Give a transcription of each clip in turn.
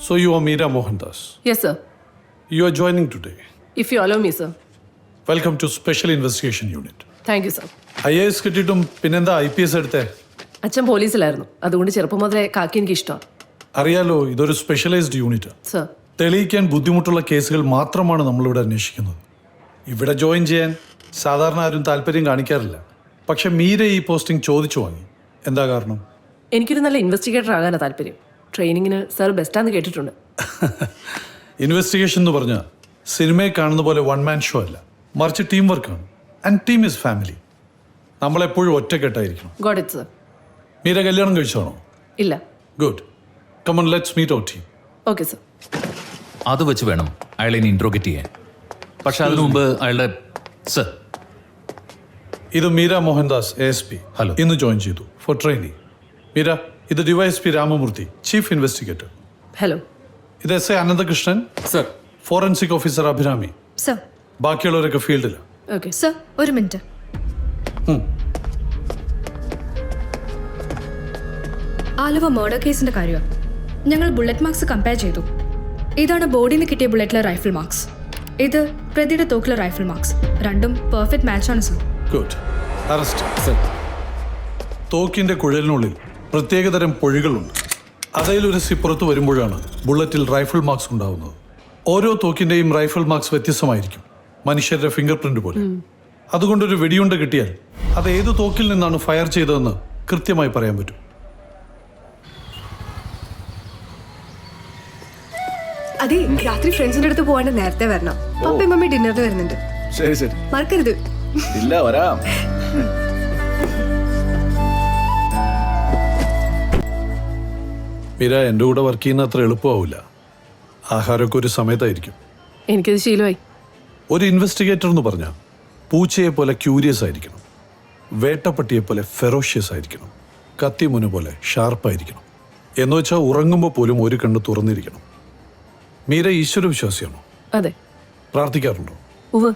So you are Meera Mohandas. Yes, sir. You are joining today. If you allow me, sir. Welcome to Special Investigation Unit. Thank you, sir. IAS കിട്ടിയിട്ടും പിന്നെന്താ IPS എടുത്തേ? അച്ഛൻ പോലീസിലായിരുന്നു, അതുകൊണ്ട് ചെറുപ്പം മുതലേ കാക്കി എനിക്ക് ഇഷ്ടമാണ്. അറിയാലോ, ഇതൊരു സ്പെഷ്യലൈസ്ഡ് യൂണിറ്റ്. സർ, തെളിയിക്കാൻ ബുദ്ധിമുട്ടുള്ള കേസുകൾ മാത്രമാണ് നമ്മളിവിടെ അന്വേഷിക്കുന്നത്. ഇവിടെ ജോയിൻ ചെയ്യാൻ സാധാരണ ആരും താല്പര്യം കാണിക്കാറില്ല. പക്ഷെ മീര ഈ പോസ്റ്റിംഗ് ചോദിച്ചു വാങ്ങി. എന്താ കാരണം? എനിക്കൊരു നല്ല ഇൻവെസ്റ്റിഗേറ്റർ ആകാനാണ് താല്പര്യം. ട്രെയിനിങ്ങിന് സർ ബെസ്റ്റാന്ന് കേട്ടിട്ടുണ്ട്. ഇൻവെസ്റ്റിഗേഷൻ എന്ന് പറഞ്ഞാൽ സിനിമയെ കാണുന്ന പോലെ വൺ മാൻ ഷോ അല്ല, മറിച്ച് ടീം വർക്കാണ്. And team is family. നമ്മളെപ്പോഴും ഒറ്റക്കെട്ടായിരിക്കണം. Got it, sir. മീര കല്യാണം കഴിച്ചാണോ? ഇല്ല. Good. Come on, let's meet our team. Okay, sir. അത് വെച്ച് വേണം അയാളെ ഇനി ഇൻട്രോഗേറ്റ് ചെയ്യാൻ. പക്ഷെ അതിനു മുമ്പ് അയാളുടെ സർ. ഇത് മീര മോഹൻദാസ്, ASP. ഹലോ. ഇന്ന് ജോയിൻ ചെയ്തു ഫോർ ട്രെയിനിങ്. മീര, ഇത് DYSP Ramamurthy, chief investigator. Hello. ഇത് SA Ananthakrishnan, sir. Forensic officer Abhirami. Sir. ബാക്കിയുള്ളവരൊക്കെ ഫീൽഡിലാണ്. ഓക്കെ, സർ, ഒരു മിനിറ്റ്. ആലുവ മർഡർ കേസിന്റെ കാര്യമാണ്. ഞങ്ങൾ ബുള്ളറ്റ് മാർക്സ് കമ്പയർ ചെയ്തു. ഇതാണ് ബോഡിയിൽ നിന്ന് കിട്ടിയ ബുള്ളറ്റിലെ റൈഫിൾ മാർക്സ്, ഇത് പ്രതിയുടെ തോക്കിലെ റൈഫിൾ മാർക്സ്. രണ്ടും പെർഫെക്റ്റ് മാച്ചാണ് സർ. ഗുഡ്. അറസ്റ്റ്. സർ. തോക്കിന്റെ കുഴലിനുള്ളിൽ പ്രത്യേകതരം പൊഴികളുണ്ട്. അതേലൊരു പുറത്തു വരുമ്പോഴാണ് ബുള്ളറ്റിൽ റൈഫിൾ മാർക്സ് ഉണ്ടാവുന്നത്. ഓരോ തോക്കിന്റെയും റൈഫിൾ മാർക്സ് വ്യത്യസ്തമായിരിക്കും, മനുഷ്യരുടെ ഫിംഗർ പ്രിന്റ് പോലെ. അതുകൊണ്ടൊരു വെടിയുണ്ട കിട്ടിയാൽ അത് ഏത് തോക്കിൽ നിന്നാണ് ഫയർ ചെയ്തതെന്ന് കൃത്യമായി പറയാൻ പറ്റും. അതെ, രാത്രി ഫ്രണ്ട്സിന്റെ അടുത്ത് പോകാണ്ട് നേരത്തെ വരണം. പപ്പയും മമ്മി ഡിന്നറിന് വരുന്നുണ്ട്. ശരി ശരി, മറക്കരുത്. ഇല്ല, വരാം. മീര, എൻ്റെ കൂടെ വർക്ക് ചെയ്യുന്ന അത്ര എളുപ്പമാവില്ല. ആഹാരമൊക്കെ ഒരു സമയത്തായിരിക്കും. എനിക്കത് ശീലമായി. ഒരു ഇൻവെസ്റ്റിഗേറ്റർ എന്ന് പറഞ്ഞാൽ പൂച്ചയെ പോലെ ക്യൂരിയസ് ആയിരിക്കണം, വേട്ടപ്പട്ടിയെ പോലെ ഫെറോഷ്യസ് ആയിരിക്കണം, കത്തിമുന പോലെ ഷാർപ്പായിരിക്കണം. എന്ന് വെച്ചാൽ ഉറങ്ങുമ്പോൾ പോലും ഒരു കണ്ണ് തുറന്നിരിക്കണം. മീര ഈശ്വര വിശ്വാസിയാണോ? അതെ. പ്രാർത്ഥിക്കാറുണ്ടോ? ഉവ്വ്.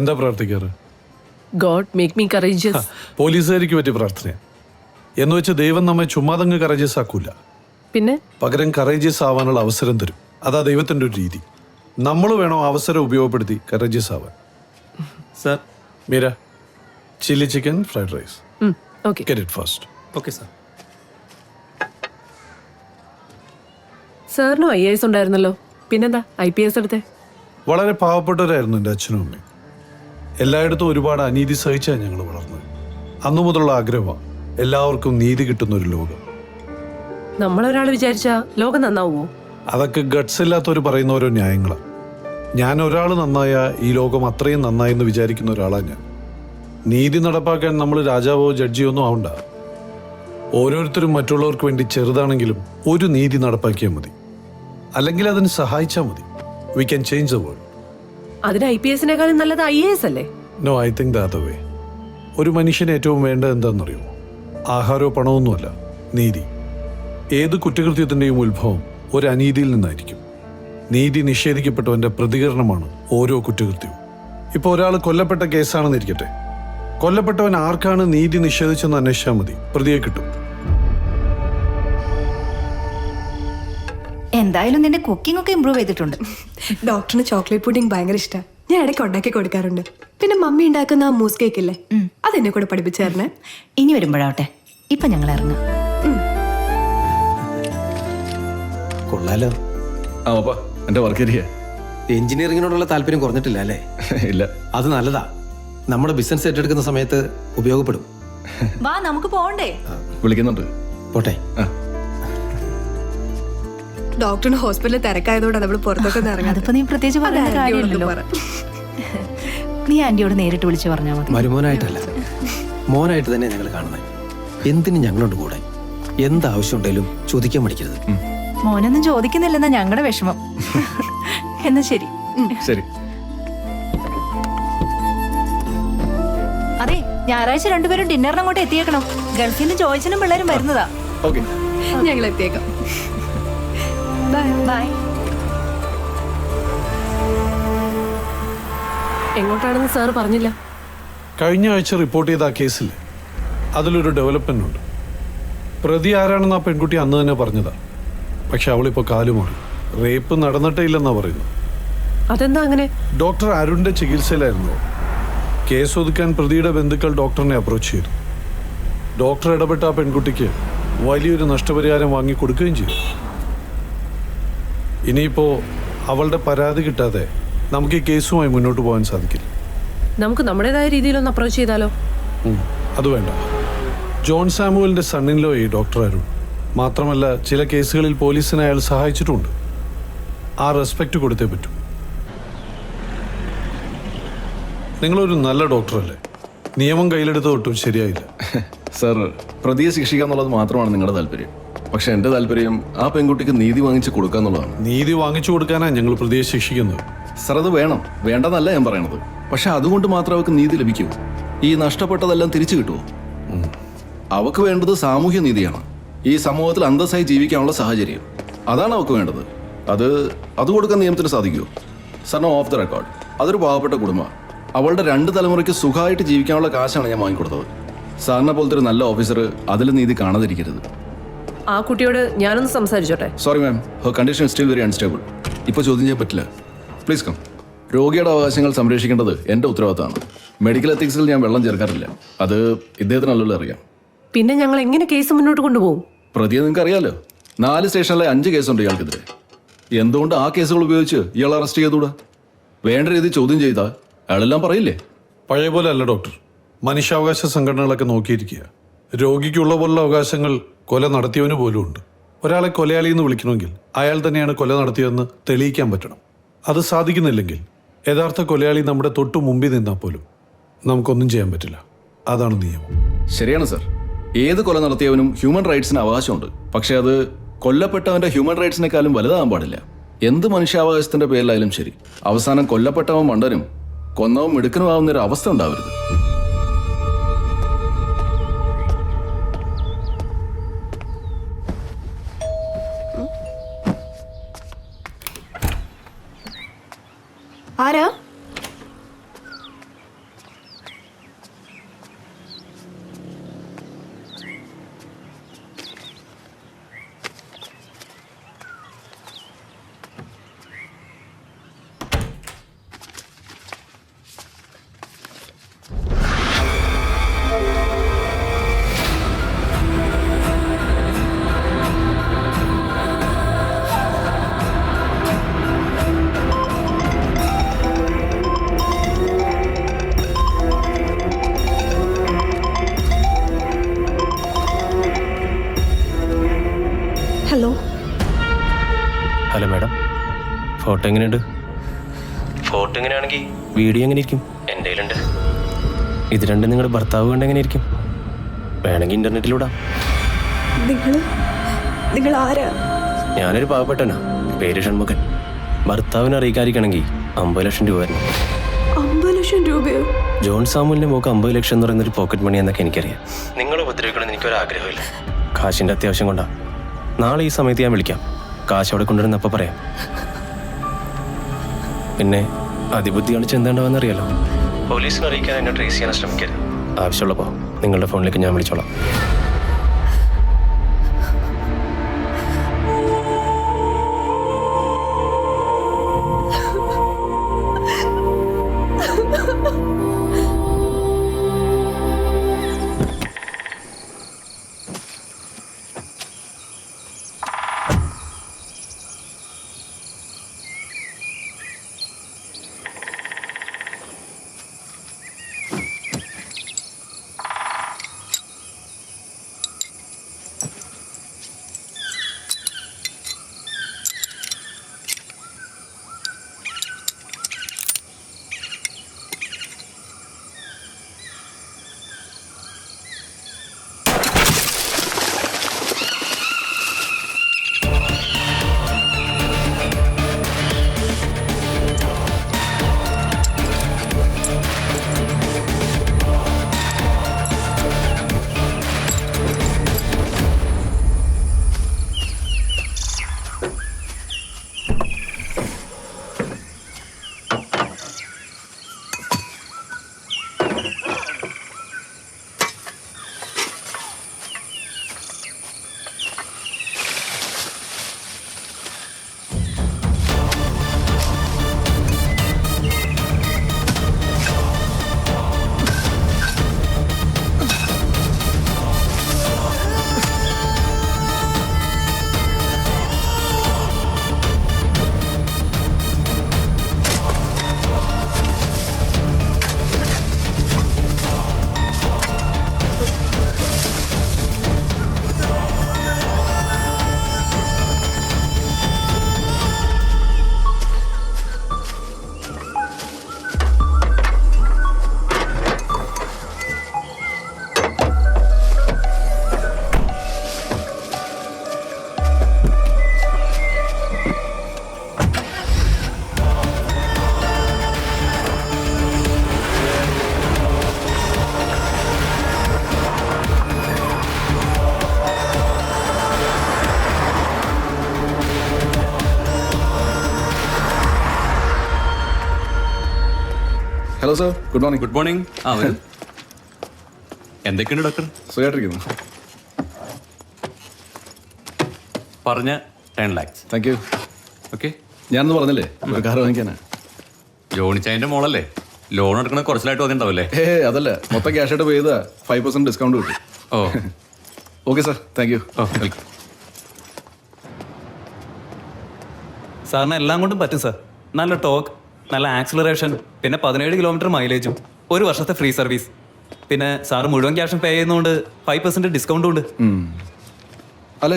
എന്താ പ്രാർത്ഥിക്കാറ്? God make me courageous. പോലീസുകാർക്ക് പറ്റിയ പ്രാർത്ഥന. എന്ന് വെച്ച് ദൈവം നമ്മെ ചുമ്മാതങ്ങ് കറേജിയസ് ആക്കൂല, പിന്നെ പകരം കറേജിയസ് ആവാനുള്ള അവസരം തരും. അതാ ദൈവത്തിൻ്റെ ഒരു രീതി. നമ്മൾ വേണോ അവസരം ഉപയോഗപ്പെടുത്തി കറേജിയസ് ആവാൻ. Sir. Meera, chilli chicken fried rice. Okay. Get it fast. Okay sir. സാറിനും IAS ഉണ്ടായിരുന്നല്ലോ, പിന്നെന്താ IPS എടുത്തേ? വളരെ പാവപ്പെട്ടവരായിരുന്നു എൻ്റെ അച്ഛനും അമ്മയും. എല്ലായിടത്തും ഒരുപാട് അനീതി സഹിച്ചാണ് ഞങ്ങൾ വളർന്നത്. അന്നു മുതലുള്ള ആഗ്രഹമാണ് എല്ലാവർക്കും നീതി കിട്ടുന്ന ഒരു ലോകം. നമ്മളൊരാൾ വിചാരിച്ചാ ലോകം നന്നാവുമോ? അതൊക്കെ ഗട്ട്സ് ഇല്ലാത്തവർ പറയുന്ന ഓരോ ന്യായങ്ങളാണ്. ഞാൻ ഒരാൾ നന്നായ ഈ ലോകം അത്രയും നന്നായെന്ന് വിചാരിക്കുന്ന ഒരാളാണ് ഞാൻ. നീതി നടപ്പാക്കാൻ നമ്മൾ രാജാവോ ജഡ്ജിയോ ഒന്നും ആവണ്ട. ഓരോരുത്തരും മറ്റുള്ളവർക്ക് വേണ്ടി ചെറുതാണെങ്കിലും ഒരു നീതി നടപ്പാക്കിയാൽ മതി, അല്ലെങ്കിൽ അതിന് സഹായിച്ചാൽ മതി. We can change the world. അതിന് IPSനേക്കാളും നല്ലത് IAS അല്ലേ? No, I think the other way. ഒരു മനുഷ്യന് ഏറ്റവും വേണ്ടത് എന്താണെന്നറിയോ? ആഹാരമോ പണമൊന്നുമല്ല, നീതി. ഏത് കുറ്റകൃത്യത്തിൻ്റെയും ഉത്ഭവം ഒരു അനീതിയിൽ നിന്നായിരിക്കും. നീതി നിഷേധിക്കപ്പെട്ടവൻ്റെ പ്രതികരണമാണ് ഓരോ കുറ്റകൃത്യവും. ഇപ്പോൾ ഒരാൾ കൊല്ലപ്പെട്ട കേസാണെന്ന് ഇരിക്കട്ടെ, കൊല്ലപ്പെട്ടവൻ ആർക്കാണ് നീതി നിഷേധിച്ചെന്ന് അന്വേഷിച്ചാൽ മതി, പ്രതിയെ കിട്ടും. എന്തായാലും നിന്റെ കുക്കിംഗ് ഒക്കെ ഇമ്പ്രൂവ് ചെയ്തിട്ടുണ്ട്. ഡോക്ടറിന് ചോക്ലേറ്റ് പുഡിംഗ് ഭയങ്കര ഇഷ്ടമാണ്. ഞാൻ ഇടയ്ക്ക് ഉണ്ടാക്കി കൊടുക്കാറുണ്ട്. പിന്നെ മമ്മി ഉണ്ടാക്കുന്ന ആ മൂസ് കേക്ക് ഇല്ലേ, അതെന്നെ കൂടെ പഠിപ്പിച്ചായിരുന്നേ. ഇനി വരുമ്പോഴാവട്ടെ, ഇപ്പൊ ഞങ്ങൾ ഇറങ്ങാം. കൊള്ളാലോ. ആ പപ്പാ, എന്റെ വർക്ക് ഏരിയ. എഞ്ചിനീയറിങ്ങിനോടുള്ള താല്പര്യം കുറഞ്ഞിട്ടില്ല അല്ലേ? ഇല്ല. അത് നല്ലതാ, നമ്മുടെ ബിസിനസ് ഏറ്റെടുക്കുന്ന സമയത്ത് ഉപയോഗപ്പെടും. വാ, നമുക്ക് പോണ്ടേ? വിളിക്കുന്നുണ്ട്. പോട്ടെ. ഡോക്ടറിന് ഹോസ്പിറ്റലിൽ തിരക്കായതുകൊണ്ട് നമ്മൾ പുറത്തൊക്കെ ഇറങ്ങാം. അതിപ്പോ നീ പ്രത്യേകിച്ച് പറയുന്ന കാര്യമില്ലല്ലോ. നീ ആന്റിയോട് നേരിട്ട് വിളിച്ചു പറഞ്ഞാൽ മതി. മരുമോനായിട്ടല്ല, മോനായിട്ട് തന്നെ ഞങ്ങൾ കാണുന്നത്. എന്തിനും ഞങ്ങളുണ്ട് കൂടെ. എന്താവശ്യം ഉണ്ടെങ്കിലും ചോദിക്കാൻ മടിക്കരുത്. മോനൊന്നും ചോദിക്കുന്നില്ലെന്നാ ഞങ്ങളുടെ വിഷമം. എന്നാ ശരി. ശരി. അതെ, ഞായറാഴ്ച രണ്ടുപേരും ഡിന്നറിന് അങ്ങോട്ട് എത്തിയേക്കണം. ഗൾഫിൽ നിന്ന് ചോദിച്ചനും പിള്ളേരും വരുന്നതാ. ഓക്കെ, ഞങ്ങൾ എത്തിയേക്കാം. ബൈ. ബൈ. എങ്ങോട്ടാണെന്ന് സാർ പറഞ്ഞില്ല. കഴിഞ്ഞ ആഴ്ച റിപ്പോർട്ട് ചെയ്ത ആ കേസിൽ അതിലൊരു ഡെവലപ്മെന്റ് ഉണ്ട്. പ്രതി ആരാണെന്ന് ആ പെൺകുട്ടി അന്ന് തന്നെ പറഞ്ഞതാ. പക്ഷെ അവളിപ്പോൾ കാലുമാറി. റേപ്പ് നടന്നിട്ടേ ഇല്ലെന്നാ പറയുന്നു. അതെന്താ അങ്ങനെ? ഡോക്ടർ അരുണിന്റെ ചികിത്സയിലായിരുന്നു. കേസ് ഒതുക്കാൻ പ്രതിയുടെ ബന്ധുക്കൾ ഡോക്ടറിനെ അപ്രോച്ച് ചെയ്തു. ഡോക്ടർ ഇടപെട്ട ആ പെൺകുട്ടിക്ക് വലിയൊരു നഷ്ടപരിഹാരം വാങ്ങിക്കൊടുക്കുകയും ചെയ്തു. ഇനിയിപ്പോ അവളുടെ പരാതി കിട്ടാതെ നമുക്ക് ഈ കേസുമായി മുന്നോട്ട് പോകാൻ സാധിക്കില്ല. നമുക്ക് നമ്മുടേതായ രീതിയിലൊന്ന് അപ്രോച്ച് ചെയ്താലോ? അത് വേണ്ട. ജോൺ സാമുവലിന്റെ സണ്ണിൻലോ ഈ ഡോക്ടർ അരുൺ. മാത്രമല്ല ചില കേസുകളിൽ പോലീസിനെ അയാൾ സഹായിച്ചിട്ടുണ്ട്. ആ റെസ്പെക്റ്റ് കൊടുത്തേ പറ്റൂ. നിങ്ങളൊരു നല്ല ഡോക്ടറല്ലേ? നിയമം കയ്യിലെടുത്ത് ഒട്ടും ശരിയായില്ല. സർ, പ്രതിയെ ശിക്ഷിക്കുക എന്നുള്ളത് മാത്രമാണ് നിങ്ങളുടെ താല്പര്യം. പക്ഷെ എൻ്റെ താല്പര്യം ആ പെൺകുട്ടിക്ക് നീതി വാങ്ങിച്ച് കൊടുക്കുക എന്നുള്ളതാണ്. നീതി വാങ്ങിച്ചു കൊടുക്കാനാണ് ഞങ്ങൾ പ്രതിയെ ശിക്ഷിക്കുന്നത്. സർ, അത് വേണം, വേണ്ടെന്നല്ല ഞാൻ പറയണത്. പക്ഷെ അതുകൊണ്ട് മാത്രം അവർക്ക് നീതി ലഭിക്കൂ? ഈ നഷ്ടപ്പെട്ടതെല്ലാം തിരിച്ചു കിട്ടുമോ? അവക്ക് വേണ്ടത് സാമൂഹ്യ നീതിയാണ്. ഈ സമൂഹത്തിൽ അന്തസ്സായി ജീവിക്കാനുള്ള സാഹചര്യം, അതാണ് അവക്ക് വേണ്ടത്. അത് കൊടുക്കാൻ നിയമത്തിന് സാധിക്കുമോ? സാറിന് ഓഫ് ദ റെക്കോർഡ്, അതൊരു പാവപ്പെട്ട കുടുംബമാണ്. അവളുടെ 2 തലമുറയ്ക്ക് സുഖമായിട്ട് ജീവിക്കാനുള്ള കാശാണ് ഞാൻ വാങ്ങിക്കൊടുത്തത്. സാറിനെ പോലത്തെ ഒരു നല്ല ഓഫീസർ അതിൽ നീതി കാണാതിരിക്കരുത്. ആ കുട്ടിയോട് ഞാനൊന്ന് സംസാരിച്ചോട്ടെ? Sorry ma'am, her condition still very unstable. ഇപ്പോൾ ചോദ്യം ചെയ്യാൻ പറ്റില്ല. Please come. രോഗിയുടെ അവകാശങ്ങൾ സംരക്ഷിക്കേണ്ടത് എൻ്റെ ഉത്തരവാദിത്തമാണ്. മെഡിക്കൽ എത്തിക്സിൽ ഞാൻ വെള്ളം ചേർക്കാറില്ല. അത് ഇദ്ദേഹത്തിനല്ലല്ലോ അറിയാം. പിന്നെ ഞങ്ങൾ എങ്ങനെ കേസ് മുന്നോട്ട് കൊണ്ടുപോകും? പ്രതിയെ നിങ്ങൾക്ക് അറിയാലോ. 4 സ്റ്റേഷനിലെ 5 കേസുണ്ട് ഇയാൾക്കെതിരെ. എന്തുകൊണ്ട് ആ കേസുകൾ ഉപയോഗിച്ച് ഇയാൾ അറസ്റ്റ് ചെയ്തുകൂടാ? വേണ്ട രീതി ചോദ്യം ചെയ്താൽ അയാളെല്ലാം പറയില്ലേ? പഴയ പോലെ അല്ല ഡോക്ടർ. മനുഷ്യാവകാശ സംഘടനകളൊക്കെ നോക്കിയിരിക്കുക. രോഗിക്കുള്ള പോലുള്ള അവകാശങ്ങൾ കൊല നടത്തിയവന് പോലും ഉണ്ട്. ഒരാളെ കൊലയാളി എന്ന് വിളിക്കണമെങ്കിൽ അയാൾ തന്നെയാണ് കൊല നടത്തിയതെന്ന് തെളിയിക്കാൻ പറ്റണം. അത് സാധിക്കുന്നില്ലെങ്കിൽ യഥാർത്ഥ കൊലയാളി നമ്മുടെ തൊട്ടു മുമ്പിൽ നിന്നാൽ പോലും നമുക്കൊന്നും ചെയ്യാൻ പറ്റില്ല. അതാണ് നിയമം. ശരിയാണ് സർ. ഏത് കൊല നടത്തിയവനും ഹ്യൂമൻ റൈറ്റ്സിന് അവകാശമുണ്ട്. പക്ഷെ അത് കൊല്ലപ്പെട്ടവന്റെ ഹ്യൂമൻ റൈറ്റ്സിനെക്കാളും വലുതാകാൻ പാടില്ല. എന്ത് മനുഷ്യാവകാശത്തിന്റെ പേരിലായാലും ശരി, അവസാനം കൊല്ലപ്പെട്ടവൻ മണ്ടനും കൊന്നവൻ മിടുക്കനുമാവുന്നൊരു അവസ്ഥ ഉണ്ടാവരുത്. ആരാ? ഹലോ. ഹലോ മാഡം, ഫോട്ടോ എങ്ങനെയുണ്ട്? ഫോട്ടോ എങ്ങനെയാണെങ്കിൽ വീഡിയോ എങ്ങനെ ഇരിക്കും? എൻ്റെ കയ്യിലുണ്ട്. ഇത് രണ്ടും നിങ്ങളുടെ ഭർത്താവ് കണ്ട് എങ്ങനെ ഇരിക്കും? വേണമെങ്കിൽ ഇൻ്റർനെറ്റിലൂടാം. നിങ്ങൾ ആരാ? ഞാനൊരു പാവപ്പെട്ടനാ, പേര് ഷൺമുഖൻ. ഭർത്താവിനെ അറിയിക്കാതിരിക്കണമെങ്കിൽ 50 ലക്ഷം രൂപ വരണം. 50 ലക്ഷം രൂപയോ? ജോൺ സാമുവലിൻ്റെ മോക്ക് 50 ലക്ഷം എന്ന് പറയുന്നൊരു പോക്കറ്റ് മണി എന്നൊക്കെ എനിക്കറിയാം. നിങ്ങൾ ഉപദ്രവിക്കണമെന്ന് എനിക്കൊരാഗ്രഹമില്ല. കാശിൻ്റെ അത്യാവശ്യം കൊണ്ടാണ്. നാളെ ഈ സമയത്ത് ഞാൻ വിളിക്കാം. കാശ് അവിടെ കൊണ്ടുവരുന്നപ്പോൾ പറയാം. പിന്നെ അതിബുദ്ധി കാണിച്ച് എന്താണ്ടാവെന്നറിയാലോ. പോലീസിനെ അറിയിക്കാൻ എന്നെ ട്രേസ് ചെയ്യാൻ ശ്രമിക്കരുത്. ആവശ്യമുള്ളപ്പോൾ നിങ്ങളുടെ ഫോണിലേക്ക് ഞാൻ വിളിച്ചോളാം. Hello sir, good morning. Good morning. ആ വരൂ. എന്തൊക്കെയുണ്ട് ഡോക്ടർ? സുഖമായിട്ടിരിക്കുന്നു. പറഞ്ഞ 10 lakhs. Thank you. ഓക്കെ. ഞാനൊന്ന് പറഞ്ഞില്ലേ ഒരു കാർ വാങ്ങിക്കാനാ. ജോണിച്ചായൻ്റെ മോളല്ലേ, ലോൺ എടുക്കണ കുറച്ചിലായിട്ട് വന്നിട്ടുണ്ടാവല്ലേ? അതല്ല, മൊത്തം ക്യാഷ് ആയിട്ട് പേ ചെയ്താ 5% ഡിസ്കൗണ്ട് കിട്ടും. Oh okay sir, thank you. Oh welcome. സാറിന് എല്ലാം കൊണ്ടും പറ്റും സാർ. നല്ല ടോക്ക്, നല്ല ആക്സിലറേഷൻ, പിന്നെ 17 കിലോമീറ്റർ മൈലേജും, 1 വർഷത്തെ ഫ്രീ സർവീസ്. പിന്നെ സാറ് മുഴുവൻ ക്യാഷും പേ ചെയ്യുന്നതുകൊണ്ട് 5% ഡിസ്കൗണ്ടും ഉണ്ട്. അല്ല,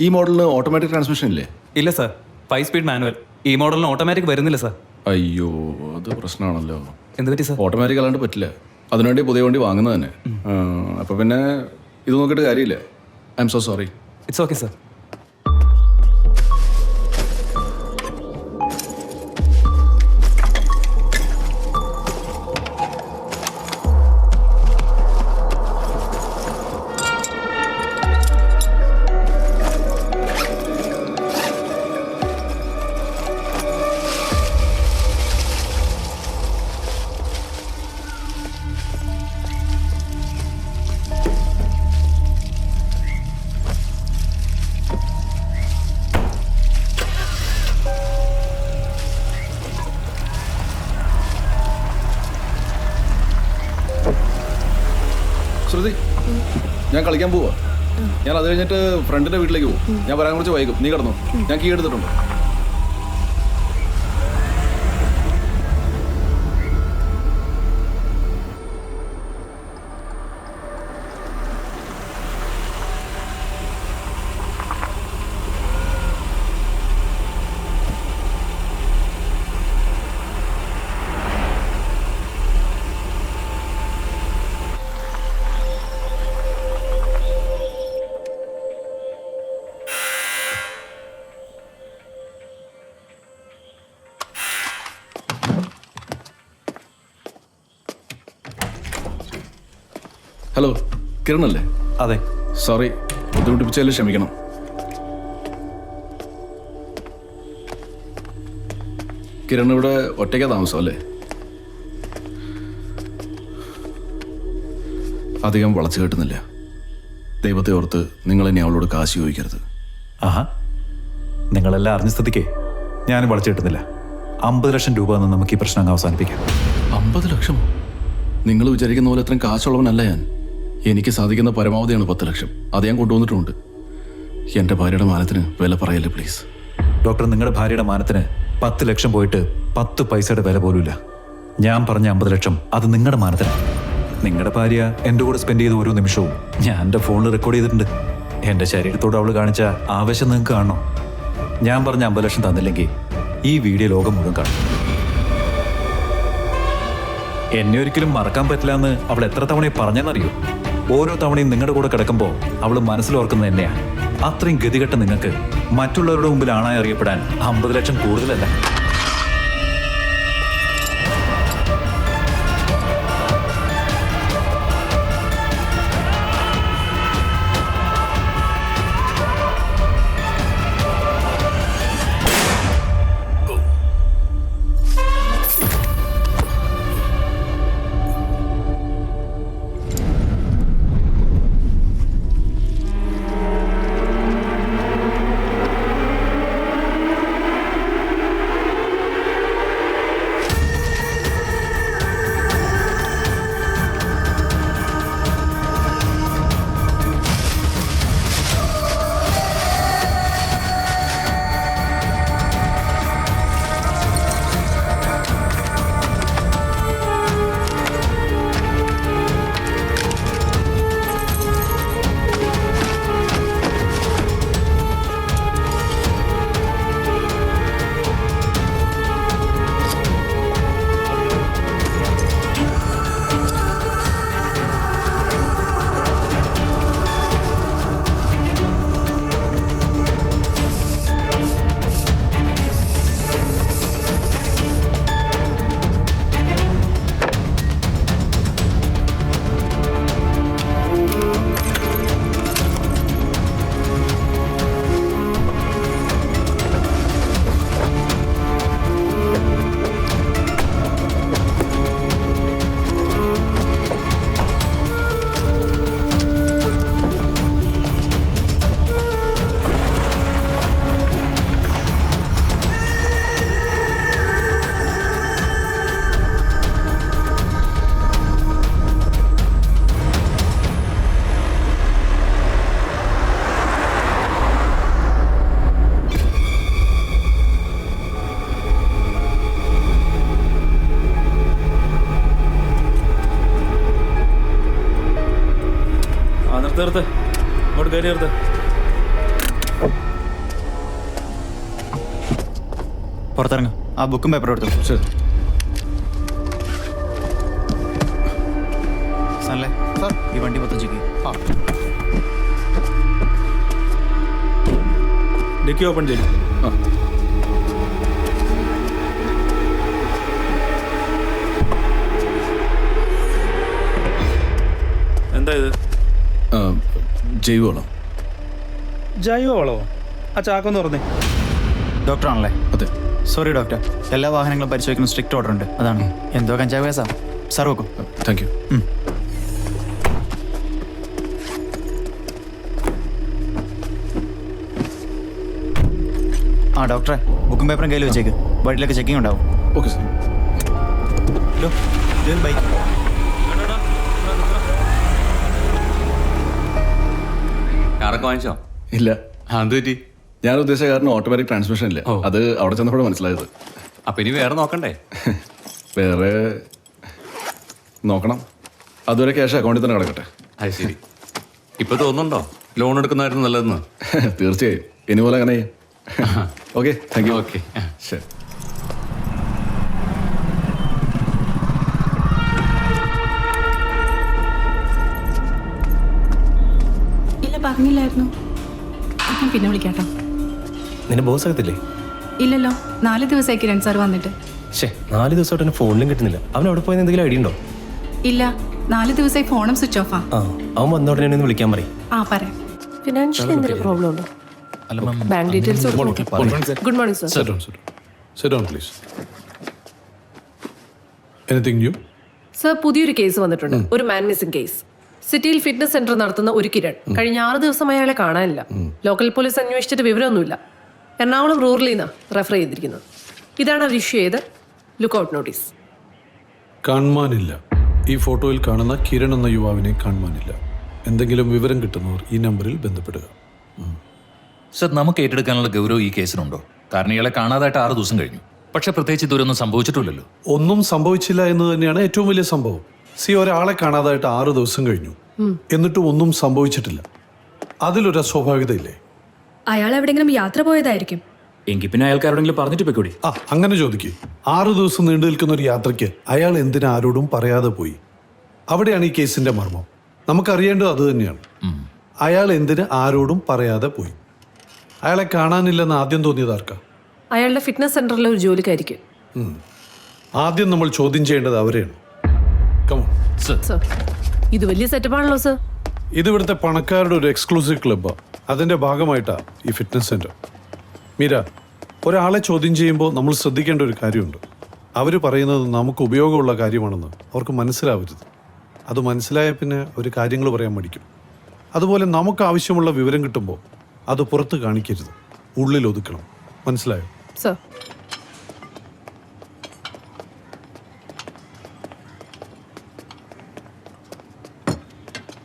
ഈ മോഡലിന് ഓട്ടോമാറ്റിക് ട്രാൻസ്മിഷൻ ഇല്ലേ? ഇല്ല സാർ, 5 സ്പീഡ് മാനുവൽ. ഈ മോഡലിന് ഓട്ടോമാറ്റിക് വരുന്നില്ല സാർ. അയ്യോ, അത് പ്രശ്നമാണല്ലോ. എന്ത് പറ്റി സാർ? ഓട്ടോമാറ്റിക് അല്ലാണ്ട് പറ്റില്ല. അതിനുവേണ്ടി പുതിയ വണ്ടി വാങ്ങുന്നത് തന്നെ. അപ്പോൾ പിന്നെ ഇത് നോക്കിയിട്ട് കാര്യമില്ല. I'm so sorry. It's okay sir. Shruti, ഞാൻ കളിക്കാൻ പോവാ. ഞാൻ അത് കഴിഞ്ഞിട്ട് ഫ്രണ്ടിന്റെ വീട്ടിലേക്ക് പോകും. ഞാൻ വരാൻ കുറച്ച് വൈകും. നീ കിടന്നു, ഞാൻ കീ എടുത്തിട്ടുണ്ട്. ഹലോ, കിരണല്ലേ? അതെ. സോറി, ബുദ്ധിമുട്ടിപ്പിച്ചാലും ക്ഷമിക്കണം. കിരൺ ഇവിടെ ഒറ്റയ്ക്കാ താമസം അല്ലേ? അധികം വളച്ചു കെട്ടുന്നില്ല. ദൈവത്തെ ഓർത്ത് നിങ്ങളിനി അവളോട് കാശ് ചോദിക്കരുത്. ആഹാ, നിങ്ങളെല്ലാം അറിഞ്ഞ സ്ഥിതിക്ക് ഞാനും വളച്ചു കിട്ടുന്നില്ല. 50 ലക്ഷം രൂപ എന്ന് നമുക്ക് ഈ പ്രശ്നം അങ്ങ് അവസാനിപ്പിക്കാം. 50 ലക്ഷം? നിങ്ങൾ വിചാരിക്കുന്ന പോലെ അത്രയും കാശുള്ളവനല്ല ഞാൻ. എനിക്ക് സാധിക്കുന്ന പരമാവധിയാണ് 10 ലക്ഷം. അത് ഞാൻ കൊണ്ടുവന്നിട്ടുമുണ്ട്. എൻ്റെ ഭാര്യയുടെ മാനത്തിന് വില പറയല്ലേ പ്ലീസ്. ഡോക്ടർ, നിങ്ങളുടെ ഭാര്യയുടെ മാനത്തിന് 10 ലക്ഷം പോയിട്ട് 10 പൈസയുടെ വില പോലുമില്ല. ഞാൻ പറഞ്ഞ 50 ലക്ഷം അത് നിങ്ങളുടെ മാനത്തിന്. നിങ്ങളുടെ ഭാര്യ എൻ്റെ കൂടെ സ്പെൻഡ് ചെയ്ത ഓരോ നിമിഷവും ഞാൻ എൻ്റെ ഫോണിൽ റെക്കോർഡ് ചെയ്തിട്ടുണ്ട്. എൻ്റെ ശരീരത്തോട് അവൾ കാണിച്ച ആവേശം നിങ്ങൾക്ക് കാണണോ? ഞാൻ പറഞ്ഞ 50 ലക്ഷം തന്നില്ലെങ്കിൽ ഈ വീഡിയോ ലോകം മുഴുവൻ കാണും. എന്നെ ഒരിക്കലും മറക്കാൻ പറ്റില്ല എന്ന് അവൾ എത്ര തവണയും പറഞ്ഞെന്നറിയോ? ഓരോ തവണയും നിങ്ങളുടെ കൂടെ കിടക്കുമ്പോൾ അവൾ മനസ്സിലോർക്കുന്നത് എന്നെയാണ്. അത്രയും ഗതികെട്ട നിങ്ങൾക്ക് മറ്റുള്ളവരുടെ മുമ്പിൽ ആണായി അറിയപ്പെടാൻ 50 ലക്ഷം കൂടുതലല്ല. നിർത്ത്, ഇങ്ങോട്ട് കയറി നിർത്ത്. പുറത്തിറങ്ങും. ആ ബുക്കും പേപ്പറും എടുത്തു. ശരി. സനല്ലേ ഈ വണ്ടി മൊത്തം ചെക്ക്. ഡിക്കി ഓപ്പൺ ചെയ്യും. ആ. എന്താ ഇത്? ജൈവവളം. ജൈവവളമോ? ആ ചാക്കൊന്ന് തുറന്നേ. ഡോക്ടറാണല്ലേ? അതെ. സോറി ഡോക്ടർ, എല്ലാ വാഹനങ്ങളും പരിശോധിക്കുന്ന സ്ട്രിക്റ്റ് ഓർഡർ ഉണ്ട്. അതാണ്. എന്തോ കഞ്ചാവ് കേസാ. സാർ വെക്കും. Thank you. ആ ഡോക്ടറെ, ബുക്കും പേപ്പറും കയ്യിൽ വെച്ചേക്ക്. വഴിയിലൊക്കെ ചെക്കിംഗ് ഉണ്ടാവും. Okay sir. ബൈക്ക് കാറൊക്കെ വാങ്ങിച്ചോ? ഇല്ല, അത് പറ്റി. ഞാൻ ഉദ്ദേശിച്ച കാരണം ഓട്ടോമാറ്റിക് ട്രാൻസ്മിഷൻ ഇല്ല. അത് അവിടെ ചെന്നപ്പോഴും മനസ്സിലായത്. അപ്പൊ ഇനി വേറെ നോക്കണ്ടേ? വേറെ നോക്കണം. അതുവരെ ക്യാഷ് അക്കൗണ്ടിൽ തന്നെ കിടക്കട്ടെ. അത് ശരി. ഇപ്പൊ തോന്നുന്നുണ്ടോ ലോൺ എടുക്കുന്നതായിരുന്നു നല്ലതെന്ന്? തീർച്ചയായും. ഇനി പോലെ അങ്ങനെ ചെയ്യാം. Okay, thank you. ഓക്കെ, ശരി. ഇല്ല, പറഞ്ഞില്ലായിരുന്നു. ഞാൻ പിന്നെ വിളിക്കാട്ടോ. നിന്റെ ബോസ് അകത്തില്ലേ? ഇല്ലല്ലോ, 4 ദിവസമായി കിരൺ സാർ വന്നിട്ട്. 4 ദിവസമായിട്ട് എന്നെ ഫോണിലും കിട്ടുന്നില്ല. അവൻ അവിടെ പോയെന്ന് എന്തെങ്കിലും ഐഡിയ ഉണ്ടോ? ഇല്ല, 4 ദിവസമായി ഫോണും സ്വിച്ച് ഓഫാ. ആ, അവൻ വന്ന ഉടനെ ഒന്ന് വിളിക്കാൻ പറയും. ആ പറയാം. ഫിനാൻഷ്യലി എന്തെങ്കിലും പ്രോബ്ലം ഉണ്ടോ? Bank details good morning sir. Sit down, sit down. Sit down, please. Anything new? Sir, പുതിയൊരു കേസ് വന്നിട്ടുണ്ട്. ഒരു മാൻ മിസ്സിംഗ് കേസ്. സിറ്റിയിൽ ഫിറ്റ്നസ് സെന്റർ നടത്തുന്ന ഒരു കിരൺ കഴിഞ്ഞ 6 ദിവസമായി അയാളെ കാണാനില്ല. ലോക്കൽ പോലീസ് അന്വേഷിച്ചിട്ട് വിവരമൊന്നുമില്ല. എറണാകുളം റൂറലിൽ നിന്നാണ് റെഫർ ചെയ്തിരിക്കുന്നത്. ഇതാണ് അവർ ഇഷ്യൂ ചെയ്ത് ലുക്കൌട്ട് നോട്ടീസ്. കാണുവാനില്ല. ഈ ഫോട്ടോയിൽ കാണുന്ന കിരൺ എന്ന യുവാവിനെ കാണുവാനില്ല. എന്തെങ്കിലും വിവരം കിട്ടുന്നവർ ഈ നമ്പറിൽ ബന്ധപ്പെടുക. സർ, നമുക്ക് ഏറ്റെടുക്കാനുള്ള ഗൗരവം ഈ കേസിനുണ്ടോ? കാരണം ഇയാളെ കാണാതായിട്ട് 6 ദിവസം കഴിഞ്ഞു. പക്ഷെ പ്രത്യേകിച്ച് ഇതുവരെയൊന്നും സംഭവിച്ചിട്ടില്ലല്ലോ. ഒന്നും സംഭവിച്ചില്ല എന്ന് തന്നെയാണ് ഏറ്റവും വലിയ സംഭവം. ഒരാളെ കാണാതായിട്ട് 6 ദിവസം കഴിഞ്ഞു, എന്നിട്ടും ഒന്നും സംഭവിച്ചിട്ടില്ല. അതിലൊരു അസ്വാഭാവികതയില്ലേ? അയാൾ എവിടെയെങ്കിലും യാത്ര പോയതായിരിക്കും. എങ്കിൽ പിന്നെ അയാൾക്കാരോടെങ്കിലും പറഞ്ഞിട്ട് പോയിക്കൂടി. അങ്ങനെ ചോദിക്കേ. 6 ദിവസം നീണ്ടു നിൽക്കുന്ന ഒരു യാത്രയ്ക്ക് അയാൾ എന്തിനാ ആരോടും പറയാതെ പോയി? അവിടെയാണ് ഈ കേസിന്റെ മർമ്മം. നമുക്കറിയേണ്ടത് അത് തന്നെയാണ്. അയാൾ എന്തിന് ആരോടും പറയാതെ പോയി? അയാളെ കാണാനില്ലെന്ന് ആദ്യം തോന്നിയത് ആർക്കാ? അയാളുടെ ഫിറ്റ്നസ് സെന്ററിലെ ഒരു ജോലിക്കായിരിക്കും. ആദ്യം നമ്മൾ ചോദ്യം ചെയ്യേണ്ടത് അവരെയാണ്. സർ, ഇത് വലിയ സെറ്റപ്പാണല്ലോ സർ. ഇത് ഇവിടുത്തെ പണക്കാരുടെ ഒരു എക്സ്ക്ലൂസീവ് ക്ലബ്ബാണ്. അതിന്റെ ഭാഗമായിട്ടാണ് ഈ ഫിറ്റ്നസ് സെന്റർ. മീര, ഒരാളെ ചോദ്യം ചെയ്യുമ്പോൾ നമ്മൾ ശ്രദ്ധിക്കേണ്ട ഒരു കാര്യമുണ്ട്. അവർ പറയുന്നത് നമുക്ക് ഉപയോഗമുള്ള കാര്യമാണെന്ന് അവർക്ക് മനസ്സിലാവരുത്. അത് മനസ്സിലായ പിന്നെ ഒരു കാര്യങ്ങൾ പറയാൻ മടിക്കും. അതുപോലെ നമുക്ക് ആവശ്യമുള്ള വിവരം കിട്ടുമ്പോൾ അത് പുറത്ത് കാണിക്കരുത്, ഉള്ളിൽ ഒതുക്കണം. മനസ്സിലായോ? Sir,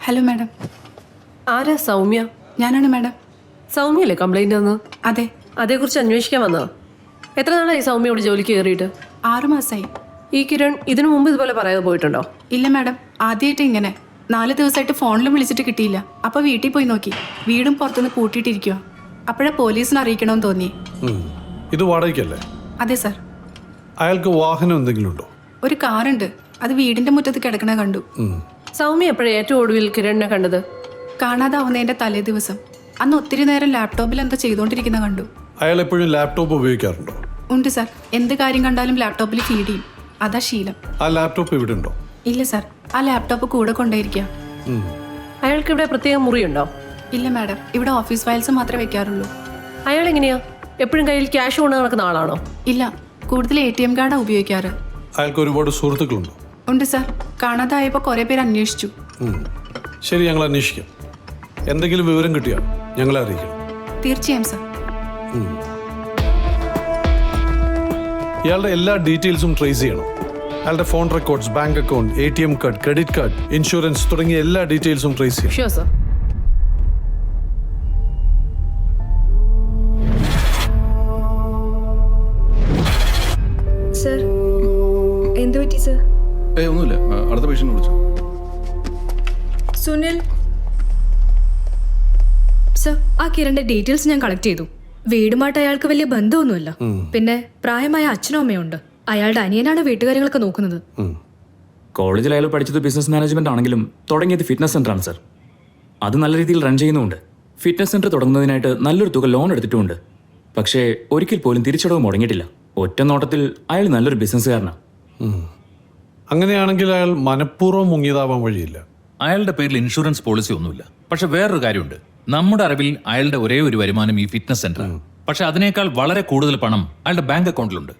hello madam. ആരാ? സൗമ്യ. ഞാനാണ് മാഡം. സൗമ്യല്ലേ കംപ്ലൈന്റ് വന്ന്? അതെ. അതേക്കുറിച്ച് അന്വേഷിക്കാൻ വന്നതാ. എത്ര നാളായി സൗമ്യയോട് ജോലിക്ക് കയറിയിട്ട്? 6 മാസമായി. ഈ കിരൺ ഇതിനു മുമ്പ് ഇതുപോലെ പറയാതെ പോയിട്ടുണ്ടോ? ഇല്ല മാഡം, ആദ്യമായിട്ട് ഇങ്ങനെ. 4 ദിവസമായിട്ട് ഫോണിലും വിളിച്ചിട്ട് കിട്ടിയില്ല. അപ്പോൾ വീട്ടിൽ പോയി നോക്കി. വീടും പുറത്തുനിന്ന് പൂട്ടിയിട്ടിരിക്കുക. അപ്പോഴാ പോലീസിനെ അറിയിക്കണമെന്ന് തോന്നി. ഇത് വാടകയ്ക്കല്ലേ? അതെ സാർ. അയാൾക്ക് വാഹനം എന്തെങ്കിലും ഉണ്ടോ? ഒരു കാറുണ്ട്. അത് വീടിന്റെ മുറ്റത്ത് കിടക്കണ കണ്ടു. സൗമ്യ എപ്പോഴാണ് ഏറ്റവും ഒടുവിൽ കിരണിനെ കണ്ടത്? കാണാതാവുന്നതിന്റെ തലേ ദിവസം. അന്ന് ഒത്തിരി നേരം ലാപ്ടോപ്പിൽ എന്താ ചെയ്തുകൊണ്ടിരിക്കുന്ന കണ്ടു. അയാൾ എപ്പോഴും ലാപ്ടോപ്പ് ഉപയോഗിക്കാറുണ്ടോ? ഉണ്ട് സാർ. എന്ത് കാര്യം കണ്ടാലും ലാപ്ടോപ്പിൽ ഫീഡ് ചെയ്യും. അതാ ശീലം. ആ ലാപ്ടോപ്പ് ഇവിടെ ഉണ്ടോ? ഇല്ല സാർ, ആ ലാപ്ടോപ്പ് കൂടെ കൊണ്ടേയിരിക്കുക. അയാൾക്ക് ഇവിടെ പ്രത്യേക മുറിയുണ്ടോ? ഇല്ല മാഡം, ഇവിടെ ഓഫീസ് ഫയൽസ് മാത്രമേ വെക്കാറുള്ളൂ. അയാൾ എങ്ങനെയാ? എപ്പോഴും കയ്യിൽ ക്യാഷ് കൊണ്ട് നടക്കുന്ന ആളാണോ? ഇല്ല, കൂടുതൽ ATM കാർഡാണ് ഉപയോഗിക്കാറ്. അയാൾക്ക് ഒരുപാട് സുഹൃത്തുക്കളുണ്ടോ? ഉണ്ട് സാർ. കാണാതായപ്പോൾ കുറേ പേര് അന്വേഷിച്ചു. ശരി, ഞങ്ങൾ അന്വേഷിക്കാം. എന്തെങ്കിലും വിവരം കിട്ടിയാൽ ഞങ്ങളെ അറിയിക്കണം. തീർച്ചയായും സാർ. ഇയാളുടെ എല്ലാ ഡീറ്റെയിൽസും ട്രേസ് ചെയ്യണം. അയാളുടെ phone records, bank account, ATM card, credit card, insurance തുടങ്ങിയ എല്ലാ ഡീറ്റെയിൽസും ട്രേസ് ചെയ്യണം. Sure sir. സർ, എന്ത് പറ്റി സർ? ഒന്നുമില്ല. അടുത്ത പേഷ്യന്റ് വിളിച്ചു. സുനിൽ, സർ, ആ കിരണിന്റെ ഡീറ്റെയിൽസ് ഞാൻ കളക്ട് ചെയ്തു. വീടുമായിട്ട് അയാൾക്ക് വലിയ ബന്ധമൊന്നുമില്ല. പിന്നെ പ്രായമായ അച്ഛനും അമ്മയും ഉണ്ട്. അയാളുടെ അനിയനാണ് വീട്ടുകാര്യങ്ങളൊക്കെ നോക്കുന്നത്. കോളേജിൽ അയാൾ പഠിച്ചത് ബിസിനസ് മാനേജ്മെന്റ് ആണെങ്കിലും തുടങ്ങിയത് ഫിറ്റ്നസ് സെന്റർ ആണ് സർ. അത് നല്ല രീതിയിൽ റൺ ചെയ്യുന്നുമുണ്ട്. ഫിറ്റ്നസ് സെന്റർ തുടങ്ങുന്നതിനായിട്ട് നല്ലൊരു തുക ലോൺ എടുത്തിട്ടുമുണ്ട്. പക്ഷേ ഒരിക്കൽ പോലും തിരിച്ചടവ് മുടങ്ങിയിട്ടില്ല. ഒറ്റ നോട്ടത്തിൽ അയാൾ നല്ലൊരു ബിസിനസ്സുകാരനാണ്. അങ്ങനെയാണെങ്കിൽ അയാൾ മനഃപൂർവ്വം മുങ്ങിയതാവാൻ വഴിയില്ല. അയാളുടെ പേരിൽ ഇൻഷുറൻസ് പോളിസി ഒന്നുമില്ല. പക്ഷെ വേറൊരു കാര്യമുണ്ട്. നമ്മുടെ അറിവിൽ അയാളുടെ ഒരേ ഒരു വരുമാനം ഈ ഫിറ്റ്നസ് സെന്ററാണ്. പക്ഷെ അതിനേക്കാൾ വളരെ കൂടുതൽ പണം അയാളുടെ ബാങ്ക് അക്കൗണ്ടിലുണ്ട്.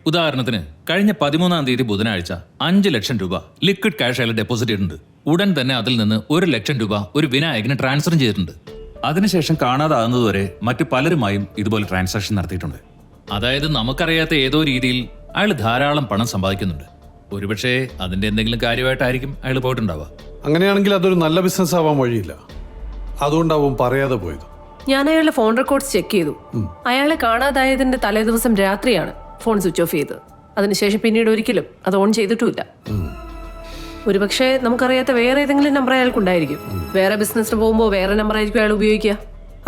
ഉദാഹരണത്തിന് കഴിഞ്ഞ 13-ാം തീയതി ബുധനാഴ്ച 5 ലക്ഷം രൂപ ലിക്വിഡ് ക്യാഷ് അയാൾ ഡെപ്പോസിറ്റ് ചെയ്തിട്ടുണ്ട്. ഉടൻ തന്നെ അതിൽ നിന്ന് 1 ലക്ഷം രൂപ ഒരു വിനായകന് ട്രാൻസ്ഫർ ചെയ്തിട്ടുണ്ട്. അതിനുശേഷം കാണാതാകുന്നതുവരെ മറ്റു പലരുമായും ഇതുപോലെ ട്രാൻസാക്ഷൻ നടത്തിയിട്ടുണ്ട്. അതായത് നമുക്കറിയാത്ത ഏതോ രീതിയിൽ അയാൾ ധാരാളം പണം സമ്പാദിക്കുന്നുണ്ട്. ഒരുപക്ഷെ അതിന്റെ എന്തെങ്കിലും കാര്യമായിട്ടായിരിക്കും അയാൾ പോയിട്ടുണ്ടാവുക. അങ്ങനെയാണെങ്കിൽ അതൊരു നല്ല ബിസിനസ് ആവാൻ വഴിയില്ല. അതുകൊണ്ടാവും പറയാതെ പോയത്. ഞാൻ അയാളുടെ ഫോൺ റെക്കോർഡ്സ് ചെക്ക് ചെയ്തു. അയാളെ കാണാതായതിന്റെ തലേദിവസം രാത്രിയാണ് ഫോൺ സ്വിച്ച് ഓഫ് ചെയ്തത്. അതിനുശേഷം പിന്നീട് ഒരിക്കലും അത് ഓൺ ചെയ്തിട്ടുമില്ല. ഒരുപക്ഷെ നമുക്കറിയാത്ത വേറെ ഏതെങ്കിലും നമ്പർ അയാൾക്കുണ്ടായിരിക്കും. വേറെ ബിസിനസ്സിന് പോകുമ്പോൾ വേറെ നമ്പർ ആയിരിക്കും അയാൾ ഉപയോഗിക്കുക.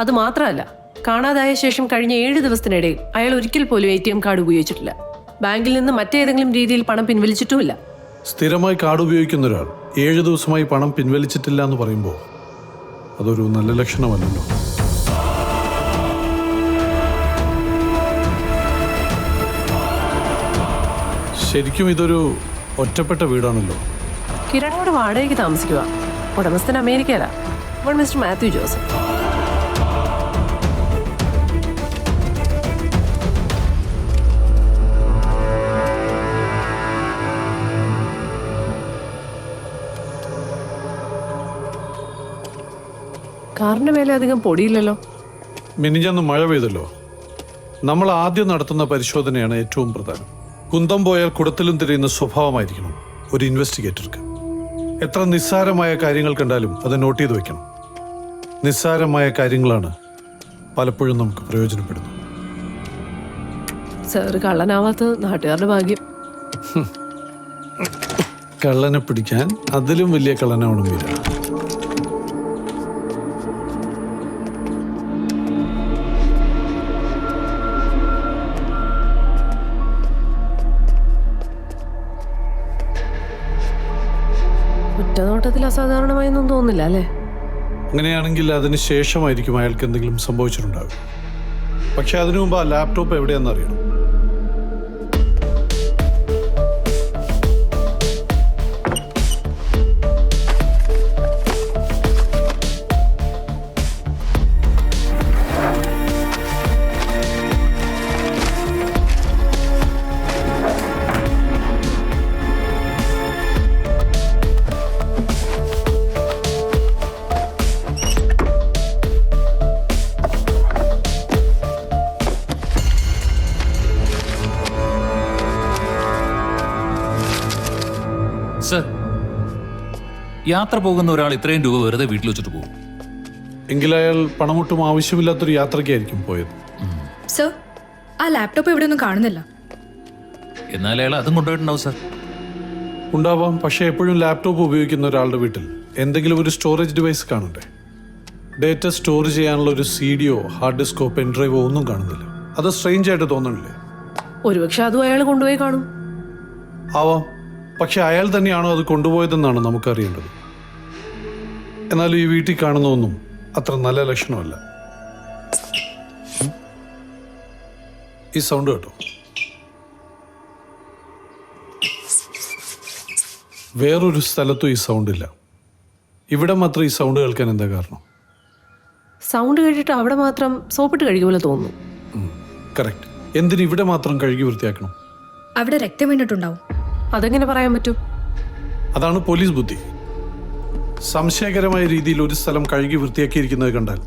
അത് മാത്രമല്ല, കാണാതായ ശേഷം കഴിഞ്ഞ 7 ദിവസത്തിനിടയിൽ അയാൾ ഒരിക്കൽ പോലും ATM കാർഡ് ഉപയോഗിച്ചിട്ടില്ല. ബാങ്കിൽ നിന്ന് മറ്റേതെങ്കിലും രീതിയിൽ പണം പിൻവലിച്ചിട്ടുമില്ല. സ്ഥിരമായി കാർഡ് ഉപയോഗിക്കുന്ന ഒരാൾ 7 ദിവസമായി പണം പിൻവലിച്ചിട്ടില്ല എന്ന് പറയുമ്പോൾ അതൊരു നല്ല ലക്ഷണമല്ലല്ലോ. ശരിക്കും ഇതൊരു ഒറ്റപ്പെട്ട വീടാണല്ലോ. കിരണിനോട് വാടകയ്ക്ക് താമസിക്കുക. ഉടമസ്ഥൻ അമേരിക്കയില. അപ്പോൾ മിസ്റ്റർ മാത്യു ജോസഫ്. കാറിന്റെ മേലെ അധികം പൊടിയില്ലല്ലോ. മിനിഞ്ഞന്ന് മഴ പെയ്തല്ലോ. നമ്മൾ ആദ്യം നടത്തുന്ന പരിശോധനയാണ് ഏറ്റവും പ്രധാനം. കുന്തം പോയാൽ കുടത്തിലും തിരയുന്ന സ്വഭാവമായിരിക്കണം ഒരു ഇൻവെസ്റ്റിഗേറ്റർക്ക്. എത്ര നിസ്സാരമായ കാര്യങ്ങൾ കണ്ടാലും അത് നോട്ട് ചെയ്ത് വെക്കണം. നിസ്സാരമായ കാര്യങ്ങളാണ് പലപ്പോഴും നമുക്ക് പ്രയോജനപ്പെടുന്നത്. സാറ് കള്ളനാവാത്തത് നാട്ടുകാരുടെ ഭാഗ്യം. കള്ളനെ പിടിക്കാൻ അതിലും വലിയ കള്ളനാവണം വീര. ഒറ്റനോട്ടത്തിൽ അസാധാരണമായൊന്നും തോന്നില്ല അല്ലേ? അങ്ങനെയാണെങ്കിൽ അതിന് ശേഷമായിരിക്കും അയാൾക്ക് എന്തെങ്കിലും സംഭവിച്ചിട്ടുണ്ടാകും. പക്ഷെ അതിനു മുമ്പ് ആ ലാപ്ടോപ്പ് എവിടെയാണെന്ന് അറിയണം. സർ, യാത്ര പോകുന്ന ഒരാൾ ഇത്രയും രൂപ വെറുതെ വീട്ടിൽ വെച്ചിട്ട് പോകും? എങ്കിൽ അയാൾ പണമൊട്ടും ആവശ്യമില്ലാത്തൊരു യാത്രയ്ക്കായിരിക്കും പോയത്. സർ, ആ ലാപ്ടോപ്പ് ഇവിടെ ഒന്നും കാണുന്നില്ല. എന്നാൽ അയാൾ അതും കൊണ്ടുപോയിട്ടുണ്ടാവും സർ. ഉണ്ടാവാം. പക്ഷേ എപ്പോഴും ലാപ്ടോപ്പ് ഉപയോഗിക്കുന്ന ഒരാളുടെ വീട്ടിൽ എന്തെങ്കിലും ഒരു സ്റ്റോറേജ് ഡിവൈസ് കാണണ്ടേ? ഡേറ്റ സ്റ്റോർ ചെയ്യാനുള്ള ഒരു CD-യോ ഹാർഡ് ഡിസ്കോ പെൻഡ്രൈവോ ഒന്നും കാണുന്നില്ല. അത് സ്ട്രേഞ്ച് ആയിട്ട് തോന്നണില്ലേ? ഒരുപക്ഷെ അതും അയാൾ കൊണ്ടുപോയി കാണും. ആവാം. പക്ഷെ അയാൾ തന്നെയാണോ അത് കൊണ്ടുപോയതെന്നാണ് നമുക്കറിയേണ്ടത്. എന്നാലും ഈ വീട്ടിൽ കാണുന്നതൊന്നും അത്ര നല്ല ലക്ഷണമല്ല. ഈ സൗണ്ട് കേട്ടോ. വേറൊരു സ്ഥലത്തും ഈ സൗണ്ട് ഇല്ല. ഇവിടെ മാത്രം ഈ സൗണ്ട് കേൾക്കാൻ എന്താ കാരണം? സൗണ്ട് കേട്ടിട്ട് അവിടെ മാത്രം സോപ്പിട്ട് കഴുകുപോലെ തോന്നുന്നു. കറക്റ്റ്. എന്തിന് ഇവിടെ മാത്രം കഴുകി വൃത്തിയാക്കണം? അവിടെ രക്തം വീണിട്ടുണ്ടാവും. അതെങ്ങനെ പറയാൻ പറ്റും? അതാണ് പോലീസ് ബുദ്ധി. സംശയകരമായ രീതിയിൽ ഒരു സ്ഥലം കഴുകി വൃത്തിയാക്കിയിരിക്കുന്നത് കണ്ടാൽ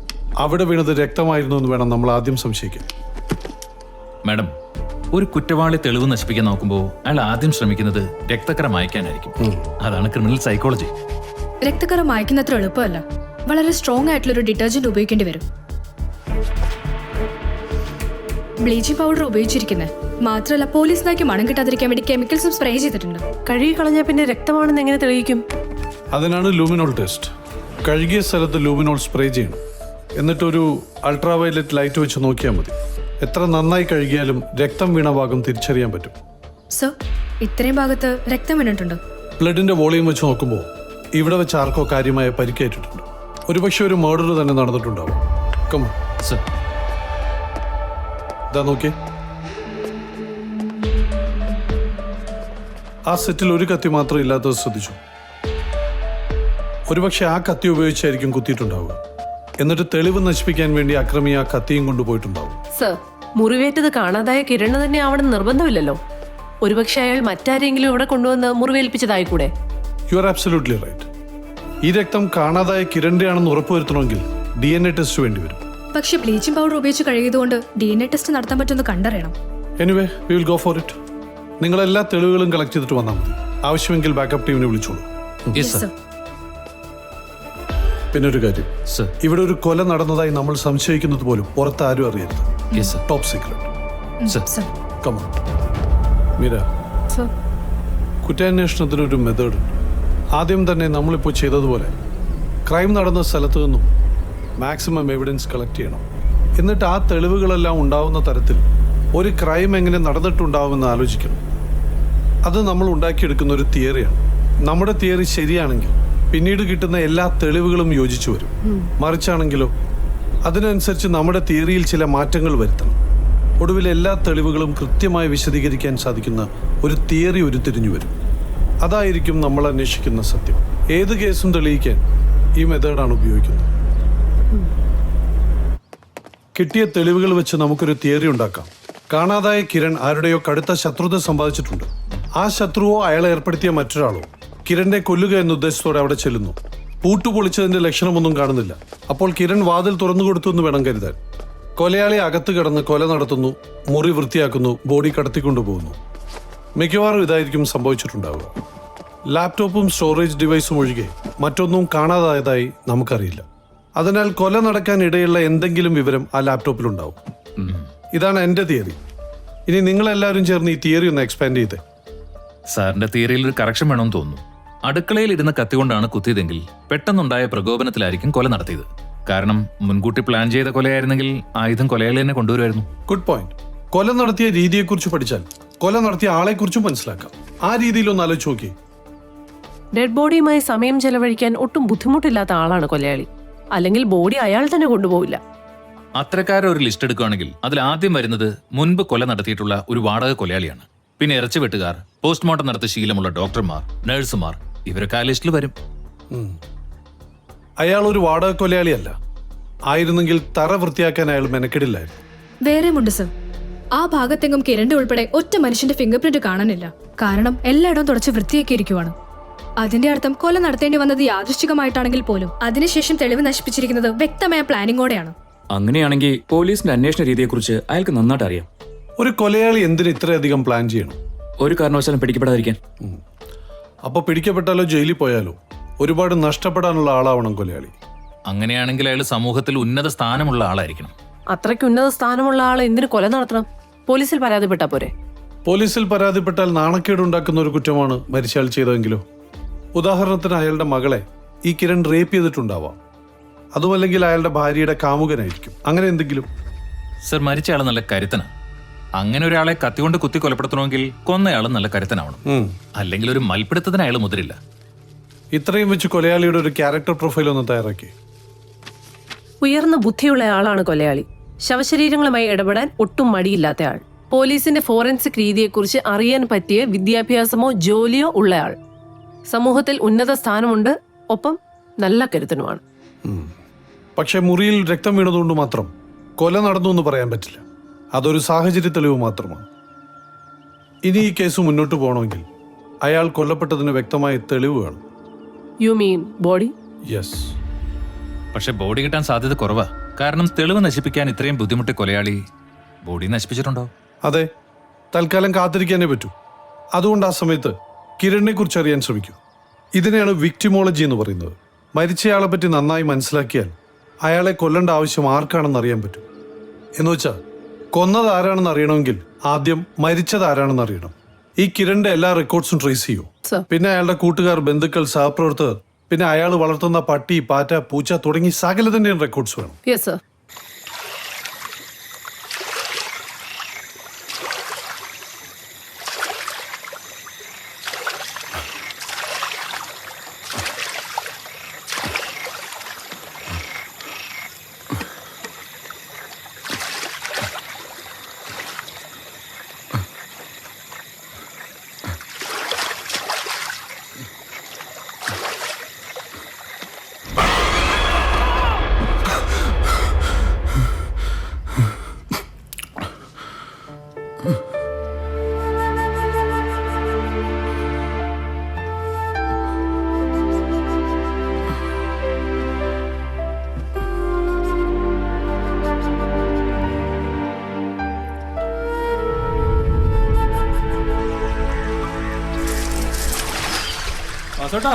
അവിടെ വീണത് രക്തമായിരുന്നു എന്ന് വേണം നമ്മൾ ആദ്യം സംശയിക്കാൻ. മാഡം, ഒരു കുറ്റവാളി തെളിവ് നശിപ്പിക്കാൻ നോക്കുമ്പോൾ അയാൾ ആദ്യം ശ്രമിക്കുന്നത് രക്തക്കറ മായ്ക്കാനായിരിക്കും. അതാണ് ക്രിമിനൽ സൈക്കോളജി. രക്തക്കറ മായ്ക്കുന്നത്ര എളുപ്പമല്ല. വളരെ സ്ട്രോങ് ആയിട്ടുള്ള ഒരു ഡിറ്റർജന്റ് ഉപയോഗിക്കേണ്ടി വരും. ബ്ലീച്ചിങ് പൗഡർ ഉപയോഗിച്ചിരിക്കുന്നത് മാത്രമല്ല, പോലീസ് നായ്ക്ക് മണം കിട്ടാതിരിക്കാൻ വേണ്ടി കെമിക്കൽസും സ്പ്രേ ചെയ്തിട്ടുണ്ട്. കഴുകി കളഞ്ഞാൽ പിന്നെ രക്തമാണെന്ന് എങ്ങനെ തെളിയിക്കും? അതിനാണ് ലൂമിനോൾ ടെസ്റ്റ്. കഴുകിയ സ്ഥലത്ത് ലൂമിനോൾ സ്പ്രേ ചെയ്യണം. എന്നിട്ടൊരു അൾട്രാവയലറ്റ് ലൈറ്റ് വെച്ച് നോക്കിയാൽ മതി. എത്ര നന്നായി കഴുകിയാലും രക്തം വീണ ഭാഗം തിരിച്ചറിയാൻ പറ്റും. സർ, ഇത്രയും ഭാഗത്ത് രക്തം വീണിട്ടുണ്ട്. ബ്ലഡിന്റെ വോളിയം വെച്ച് നോക്കുമ്പോൾ ഇവിടെ വെച്ച് ആർക്കോ കാര്യമായ പരിക്കേറ്റിട്ടുണ്ട്. ഒരുപക്ഷെ ഒരു മർഡർ തന്നെ നടന്നിട്ടുണ്ടാവും. Come on sir. ഇതാ നോക്കിയേ, ആ സെറ്റിൽ ഒരു കത്തി മാത്രം ഇല്ലാത്തത് ശ്രദ്ധിച്ചു. ഒരുപക്ഷെ ആ കത്തി ഉപയോഗിച്ചായിരിക്കും കുത്തിയിട്ടുണ്ടാവുക. എന്നിട്ട് തെളിവ് നശിപ്പിക്കാൻ വേണ്ടി അക്രമി ആ കത്തിയും കൊണ്ടുപോയിട്ടുണ്ടാവും. സർ, മുറിവേറ്റത് കാണാതായ കിരണ് തന്നെ ആവണം നിർബന്ധമില്ലല്ലോ. ഒരുപക്ഷെ അയാൾ മറ്റാരെങ്കിലും ഇവിടെ കൊണ്ടുവന്ന് മുറിവേൽപ്പിച്ചതായിക്കൂടെ? You are absolutely right. ഈ രക്തം കാണാതായ കിരണിന്റെ ആണെന്ന് ഉറപ്പുവരുത്തണമെങ്കിൽ DNA ടെസ്റ്റ് വേണ്ടി വരും. പക്ഷെ ബ്ലീച്ചിങ് പൗഡർ ഉപയോഗിച്ച് കഴുകിയതുകൊണ്ട് DNA ടെസ്റ്റ് നടത്താൻ പറ്റുമെന്ന് കണ്ടറിയണം. Anyway we will go for it. നിങ്ങൾ എല്ലാ തെളിവുകളും കളക്ട് ചെയ്തിട്ട് വന്നാൽ മതി. ആവശ്യമെങ്കിൽ ബാക്കപ്പ് ടീമിനെ വിളിച്ചോളൂ. Yes sir. പിന്നെ ഒരു കാര്യം, സർ. ഇവിടെ ഒരു കൊല നടന്നതായി നമ്മൾ സംശയിക്കുന്നത് പോലും പുറത്ത് ആരും അറിയരുത്. Yes sir. Top secret. Sir, come on Meera. Sir, കുറ്റാന്വേഷണത്തിന് ഒരു മെത്തേഡ് ഉണ്ട്. ആദ്യം തന്നെ നമ്മളിപ്പോൾ ചെയ്തതുപോലെ ക്രൈം നടന്ന സ്ഥലത്തു നിന്നും മാക്സിമം എവിഡൻസ് കളക്ട് ചെയ്യണം. എന്നിട്ട് ആ തെളിവുകളെല്ലാം ഉണ്ടാവുന്ന തരത്തിൽ ഒരു ക്രൈം എങ്ങനെ നടന്നിട്ടുണ്ടാവുമെന്ന് ആലോചിക്കണം. അത് നമ്മൾ ഉണ്ടാക്കിയെടുക്കുന്ന ഒരു തിയറിയാണ്. നമ്മുടെ തിയറി ശരിയാണെങ്കിൽ പിന്നീട് കിട്ടുന്ന എല്ലാ തെളിവുകളും യോജിച്ചു വരും. മറിച്ചാണെങ്കിലോ അതിനനുസരിച്ച് നമ്മുടെ തിയറിയിൽ ചില മാറ്റങ്ങൾ വരുത്തണം. ഒടുവിൽ എല്ലാ തെളിവുകളും കൃത്യമായി വിശദീകരിക്കാൻ സാധിക്കുന്ന ഒരു തിയറി ഉരുത്തിരിഞ്ഞു വരും. അതായിരിക്കും നമ്മൾ അന്വേഷിക്കുന്ന സത്യം. ഏത് കേസും തെളിയിക്കാൻ ഈ മെത്തേഡാണ് ഉപയോഗിക്കുന്നത്. കിട്ടിയ തെളിവുകൾ വെച്ച് നമുക്കൊരു തിയറി ഉണ്ടാക്കാം. കാണാതായ കിരൺ ആരുടെയോ കടുത്ത ശത്രുത സമ്പാദിച്ചിട്ടുണ്ട്. ആ ശത്രുവോ അയാളെ ഏർപ്പെടുത്തിയ മറ്റൊരാളോ കിരണിനെ കൊല്ലുക എന്ന ഉദ്ദേശത്തോടെ അവിടെ ചെല്ലുന്നു. പൂട്ടുപൊളിച്ചതിന്റെ ലക്ഷണമൊന്നും കാണുന്നില്ല. അപ്പോൾ കിരൺ വാതിൽ തുറന്നു കൊടുത്തു എന്ന് വേണം കരുതാൻ. കൊലയാളി അകത്ത് കിടന്ന് കൊല നടത്തുന്നു, മുറി വൃത്തിയാക്കുന്നു, ബോഡി കടത്തിക്കൊണ്ടുപോകുന്നു. മിക്കവാറും ഇതായിരിക്കും സംഭവിച്ചിട്ടുണ്ടാവുക. ലാപ്ടോപ്പും സ്റ്റോറേജ് ഡിവൈസും ഒഴികെ മറ്റൊന്നും കാണാതായതായി നമുക്കറിയില്ല. അതിനാൽ കൊല നടക്കാൻ ഇടയുള്ള എന്തെങ്കിലും വിവരം ആ ലാപ്ടോപ്പിലുണ്ടാവും. ഇതാണ് എൻ്റെ തിയറി. ഇനി നിങ്ങളെല്ലാവരും ചേർന്ന് ഈ തിയറി ഒന്ന് എക്സ്പാൻഡ് ചെയ്തേ. സാറിന്റെ തിയറിയിൽ ഒരു കറക്ഷൻ വേണമെന്ന് തോന്നുന്നു. അടുക്കളയിൽ ഇരുന്ന കത്തി കൊണ്ടാണ് കുത്തിയതെങ്കിൽ പെട്ടെന്നുണ്ടായ പ്രകോപനത്തിലായിരിക്കും കൊല നടത്തിയത്. കാരണം മുൻകൂട്ടി പ്ലാൻ ചെയ്ത കൊലയായിരുന്നെങ്കിൽ ആയുധം കൊലയാളി തന്നെ കൊണ്ടുവരുമായിരുന്നു. Good point. കൊല നടത്തിയ രീതിയെക്കുറിച്ച് പഠിച്ചാൽ കൊല നടത്തിയ ആളെക്കുറിച്ചും മനസ്സിലാക്കാം. ആ രീതിയിലൊന്ന് ആലോചിച്ച് നോക്കി. ഡെഡ് ബോഡിയുമായി സമയം ചെലവഴിക്കാൻ ഒട്ടും ബുദ്ധിമുട്ടില്ലാത്ത ആളാണ് കൊലയാളി. അല്ലെങ്കിൽ ബോഡി അയാൾ തന്നെ കൊണ്ടുപോകില്ല. അത്രക്കാരെ ഒരു ലിസ്റ്റ് എടുക്കുകയാണെങ്കിൽ അതിൽ ആദ്യം വരുന്നത് മുൻപ് കൊല നടത്തിയിട്ടുള്ള ഒരു വാടക കൊലയാളിയാണ്. പിന്നെ ഇറച്ചി വെട്ടുകാർ, പോസ്റ്റ്മോർട്ടം നടത്തിയ ശീലമുള്ള ഡോക്ടർമാർ, നഴ്സുമാർ, ഇവരൊക്കെ ആ ലിസ്റ്റിൽ വരും. അയാൾ ഒരു വാടക കൊലയാളിയല്ല. ആയിരുന്നെങ്കിൽ തറ വൃത്തിയാക്കാൻ അയാൾ മെനക്കെടില്ലായിരുന്നു. വേറെയുമുണ്ട് സർ. ആ ഭാഗത്തെങ്കും കിരണിന്റെ ഉൾപ്പെടെ ഒറ്റ മനുഷ്യന്റെ ഫിംഗർ പ്രിന്റ് കാണാനില്ല. കാരണം എല്ലായിടവും തുടച്ച് വൃത്തിയാക്കിയിരിക്കുവാണ്. അതിന്റെ അർത്ഥം കൊല നടത്തേണ്ടി വന്നത് യാദൃശ്ചികമായിട്ടാണെങ്കിൽ പോലും അതിനുശേഷം തെളിവ് നശിപ്പിച്ചിരിക്കുന്നത് വ്യക്തമായ പ്ലാനിങ്ങോടെയാണ്. അങ്ങനെയാണെങ്കിൽ പോലീസിന്റെ അന്വേഷണ രീതിയെക്കുറിച്ച് അയാൾക്ക് നന്നായിട്ട് അറിയാം. ഒരു കൊലയാളി എന്തിന് ഇത്രയധികം പ്ലാൻ ചെയ്യണം? ഒരു കാരണവശാലും പിടിക്കപ്പെടാതിരിക്കാൻ. അപ്പൊ പിടിക്കപ്പെട്ടാലോ ജയിലിൽ പോയാലോ ഒരുപാട് നഷ്ടപ്പെടാനുള്ള ആളാവണം കൊലയാളി. അങ്ങനെയാണെങ്കിൽ അയാൾ സമൂഹത്തിൽ ഉന്നത സ്ഥാനമുള്ള ആളായിരിക്കണം. അത്രയ്ക്ക് ഉന്നത സ്ഥാനമുള്ള ആൾ എന്തിനു കൊല നടത്തണം? പോലീസിൽ പരാതിപ്പെട്ടാ പോരെ? പോലീസിൽ പരാതിപ്പെട്ടാൽ നാണക്കേടുണ്ടാക്കുന്ന ഒരു കുറ്റമാണ് മരിച്ചയാൾ ചെയ്തതെങ്കിലോ? ഉദാഹരണത്തിന് അയാളുടെ മകളെ ഈ കിരൺ റേപ്പ് ചെയ്തിട്ടുണ്ടാവാം. അതുമല്ലെങ്കിൽ അയാളുടെ ഭാര്യയുടെ കാമുകനായിരിക്കും. അങ്ങനെ എന്തെങ്കിലും. സർ, മരിച്ച ആൾ നല്ല കരുത്തനാണ്. അങ്ങനെ ഒരാളെ കത്തികൊണ്ട് കുത്തി കൊലപ്പെടുത്തണമെങ്കിൽ കൊന്നയാൾ നല്ല കരുത്തനാവണം. അല്ലെങ്കിൽ ഒരു മൽപ്പിടുത്തത്തിന് അയാൾ മുതിരില്ല. ഇത്രയും വെച്ച് കൊലയാളിയുടെ ഒരു ക്യാരക്ടർ പ്രൊഫൈൽ ഒന്ന് തയ്യാറാക്കി. ഉയർന്ന ബുദ്ധിയുള്ള ആളാണ് കൊലയാളി. ശവശരീരങ്ങളുമായി ഇടപെടാൻ ഒട്ടും മടിയില്ലാത്ത ആൾ. പോലീസിന്റെ ഫോറൻസിക് രീതിയെക്കുറിച്ച് അറിയാൻ പറ്റിയ വിദ്യാഭ്യാസമോ ജോലിയോ ഉള്ളയാൾ. സമൂഹത്തിൽ ഉന്നത സ്ഥാനമുണ്ട്, ഒപ്പം നല്ല കരുത്തനുമാണ്. പക്ഷെ മുറിയിൽ രക്തം വീണതുകൊണ്ട് മാത്രം കൊല നടന്നു എന്ന് പറയാൻ പറ്റില്ല. അതൊരു സാഹചര്യ തെളിവ് മാത്രമാണ്. ഇനി ഈ കേസ് മുന്നോട്ട് പോകണമെങ്കിൽ അയാൾ കൊല്ലപ്പെട്ടതിന് വ്യക്തമായ തെളിവ് വേണം. You mean body? യെസ്. പക്ഷെ ബോഡി കിട്ടാൻ സാധ്യത കുറവാ. കാരണം തെളിവ് നശിപ്പിക്കാൻ ഇത്രയും ബുദ്ധിമുട്ടി കൊലയാളി ബോഡി നശിപ്പിച്ചിട്ടുണ്ടോ? അതെ, തൽക്കാലം കാത്തിരിക്കാനേ പറ്റൂ. അതുകൊണ്ട് ആ സമയത്ത് കിരണിനെ കുറിച്ച് അറിയാൻ ശ്രമിക്കൂ. ഇതിനെയാണ് വിക്ടിമോളജി എന്ന് പറയുന്നത്. മരിച്ചയാളെ പറ്റി നന്നായി മനസ്സിലാക്കിയാൽ അയാളെ കൊല്ലേണ്ട ആവശ്യം ആർക്കാണെന്ന് അറിയാൻ പറ്റും. എന്നുവെച്ചാൽ കൊന്നത് ആരാണെന്ന് അറിയണമെങ്കിൽ ആദ്യം മരിച്ചത് ആരാണെന്ന് അറിയണം. ഈ കിരണിന്റെ എല്ലാ റെക്കോർഡ്സും ട്രേസ് ചെയ്യൂ. പിന്നെ അയാളുടെ കൂട്ടുകാർ, ബന്ധുക്കൾ, സഹപ്രവർത്തകർ പിന്നെ അയാൾ വളർത്തുന്ന പട്ടി, പാറ്റ, പൂച്ച തുടങ്ങി സകലതിൻ്റെയും റെക്കോർഡ്സ് വേണം. Yes sir. വാസോട്ടാ,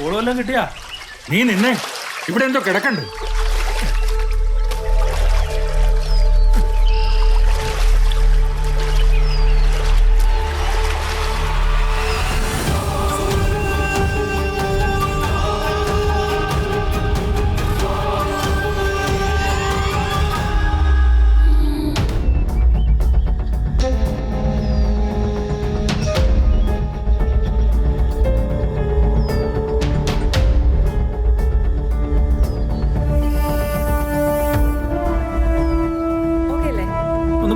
ഓള് വല്ലതും കിട്ടിയാ? നീ നിന്നെ, ഇവിടെ എന്തോ കിടക്കണ്ട്.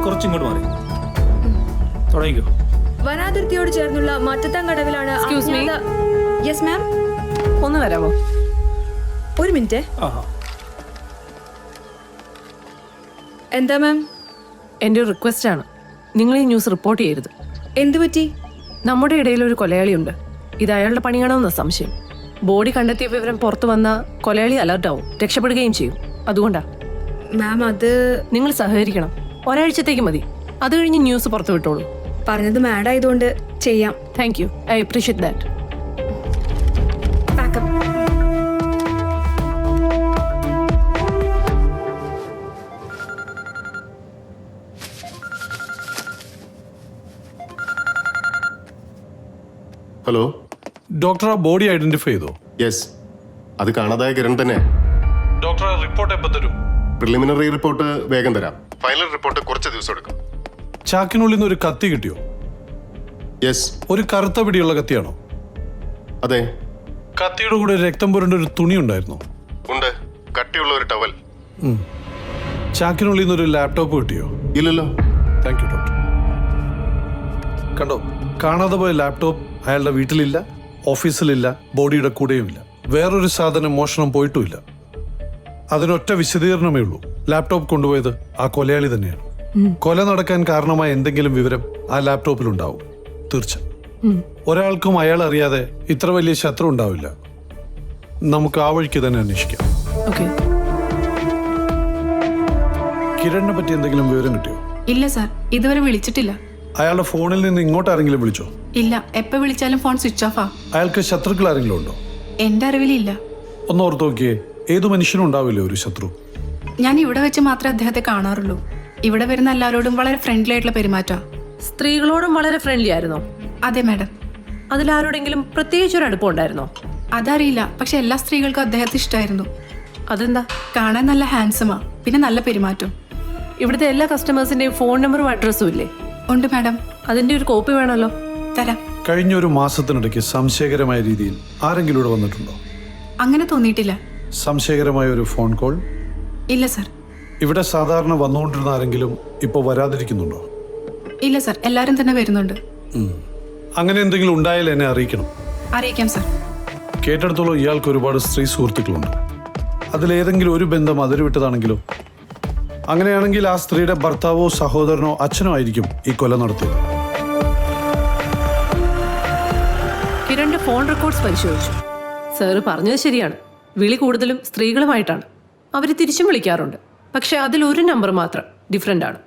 കുറച്ചിങ്ങോട്ട് മാറി തുടങ്ങിക്കോ. വനാതിർത്തിയോട് ചേർന്നുള്ള മറ്റത്തങ്കടവിലാണ്. Excuse me. Yes ma'am. ഒന്ന് വരാമോ? ഒരു മിനിറ്റ്. എന്താ മാം? എൻ്റെ ഒരു റിക്വസ്റ്റ് ആണ്, നിങ്ങൾ ഈ ന്യൂസ് റിപ്പോർട്ട് ചെയ്യരുത്. എന്തു പറ്റി? നമ്മുടെ ഇടയിൽ ഒരു കൊലയാളിയുണ്ട്. ഇത് അയാളുടെ പണിയാണോന്ന സംശയം. ബോഡി കണ്ടെത്തിയ വിവരം പുറത്തു വന്ന കൊലയാളി അലർട്ടാവും, രക്ഷപ്പെടുകയും ചെയ്യും. അതുകൊണ്ടാ മാം, അത് നിങ്ങൾ സഹകരിക്കണം. ഒരാഴ്ചത്തേക്ക് മതി, അത് കഴിഞ്ഞ് ന്യൂസ് പുറത്തു വിട്ടോളൂ. പറഞ്ഞത് മാഡ് ആയതുകൊണ്ട് ചെയ്യാം. Thank you, I appreciate that. Hello doctor, ആ ബോഡി ഐഡന്റിഫൈ ചെയ്തോ? യെസ്, അത് കാണാതായ കിരൺ തന്നെ. ഡോക്ടർ, റിപ്പോർട്ട് എപ്പോൾ തരും? പ്രിലിമിനറി റിപ്പോർട്ട് വേഗം തരാം. ഫൈനൽ റിപ്പോർട്ട് കുറച്ച് ദിവസം എടുക്കും. ചാക്കിനുള്ളിൽ നിന്ന് ഒരു കത്തി കിട്ടിയോ? യെസ്. ഒരു കറുത്ത പിടിയുള്ള കത്തിയാണോ? അതെ. കത്തിയുടെ കൂടെ രക്തം പുരണ്ട ഒരു തുണി ഉണ്ടായിരുന്നോ? ഉണ്ട്, കട്ടിയുള്ള ഒരു ടവൽ. ചാക്കിനുള്ളിൽ നിന്ന് ഒരു ലാപ്ടോപ്പ് കിട്ടിയോ? ഇല്ലല്ലോ. Thank you doctor. കണ്ടോ, കാണാതെ പോയ ലാപ്ടോപ്പ് അയാളുടെ വീട്ടിലില്ല, ഓഫീസിലില്ല, ബോഡിയുടെ കൂടെയുമില്ല. വേറൊരു സാധനം മോഷണം പോയിട്ടുമില്ല. അതിനൊറ്റ വിശദീകരണമേ ഉള്ളൂ, ലാപ്ടോപ്പ് കൊണ്ടുപോയത് ആ കൊലയാളി തന്നെയാണ്. കൊല നടക്കാൻ കാരണമായ എന്തെങ്കിലും വിവരം ആ ലാപ്ടോപ്പിലുണ്ടാവും, തീർച്ച. ഒരാൾക്കും അയാൾ അറിയാതെ ഇത്ര വലിയ ശത്രു ഉണ്ടാവില്ല. നമുക്ക് ആ വഴിക്ക് തന്നെ അന്വേഷിക്കാം. കിരണിനെ പറ്റി എന്തെങ്കിലും വിവരം കിട്ടിയോ? ഇല്ല സാർ, ഇതുവരെ വിളിച്ചിട്ടില്ല. അയാളുടെ ഫോണിൽ നിന്ന് ഇങ്ങോട്ട് ആരെങ്കിലും വിളിച്ചോ? ഇല്ല, എപ്പോ വിളിച്ചാലും ഫോൺ സ്വിച്ച് ഓഫാ. അയാൾക്ക് ശത്രുക്കൾ ആരെങ്കിലും ഉണ്ടോ? എന്റെ അറിവിലില്ല. ഒന്ന് ഓർത്ത് നോക്കിയേ, ഏതു മനുഷ്യനും ഉണ്ടാവില്ലേ ഒരു ശത്രു? ഞാൻ ഇവിടെ വെച്ച് മാത്രമേ അദ്ദേഹത്തെ കാണാറുള്ളൂ. ഇവിടെ വരുന്ന എല്ലാവരോടും വളരെ ഫ്രണ്ട്ലി ആയിട്ടുള്ള പെരുമാറ്റം. സ്ത്രീകളോടും വളരെ ഫ്രണ്ട്ലി ആയിരുന്നോ? അതെ മാഡം. അതിലാരോടെങ്കിലും പ്രത്യേകിച്ച് ഒരു അടുപ്പം ഉണ്ടായിരുന്നോ? അതറിയില്ല, പക്ഷെ എല്ലാ സ്ത്രീകൾക്കും അദ്ദേഹത്തെ ഇഷ്ടമായിരുന്നു. അതെന്താ? കാണാൻ നല്ല ഹാൻഡ്സമാ, പിന്നെ നല്ല പെരുമാറ്റം. ഇവിടുത്തെ എല്ലാ കസ്റ്റമേഴ്സിന്റെയും ഫോൺ നമ്പറും അഡ്രസ്സും ഇല്ലേ? ഉണ്ട് മാഡം. അതിന്റെ ഒരു കോപ്പി വേണമല്ലോ. തരാം. കഴിഞ്ഞ ഒരു മാസത്തിനിടയ്ക്ക് സംശയകരമായ രീതിയിൽ ആരെങ്കിലും ഇവിടെ വന്നിട്ടുണ്ടോ? അങ്ങനെ തോന്നിയിട്ടില്ല. സംശയകരമായ ഒരു ഫോൺ കോൾ? ഇല്ല സർ. ഇവിടെ സാധാരണ വന്നുകൊണ്ടിരുന്ന ആരെങ്കിലും ഇപ്പോൾ വരാതിരിക്കുന്നുണ്ടോ? ഇല്ല സർ, എല്ലാവരും തന്നെ വരുന്നുണ്ട്. അങ്ങനെ എന്തെങ്കിലും ഉണ്ടായാൽ എന്നെ അറിയിക്കണം. അറിയിക്കാം സർ. കേട്ടെടുത്തോളം ഇയാൾക്ക് ഒരുപാട് സ്ത്രീ സുഹൃത്തുക്കളുണ്ട്. അതിലേതെങ്കിലും ഒരു ബന്ധം അതിരുവിട്ടതാണെങ്കിലോ? അങ്ങനെയാണെങ്കിൽ ആ സ്ത്രീയുടെ ഭർത്താവോ സഹോദരനോ അച്ഛനോ ആയിരിക്കും ഈ കൊല നടത്തിയത്. കിരണിന്റെ ഫോൺ റെക്കോർഡ്സ് പരിശോധിച്ചു. സാറ് പറഞ്ഞത് ശരിയാണ്, വിളി കൂടുതലും സ്ത്രീകളുമായിട്ടാണ്. അവർ തിരിച്ചും വിളിക്കാറുണ്ട്, പക്ഷെ അതിലൊരു നമ്പർ മാത്രം ഡിഫറെൻ്റ് ആണ്.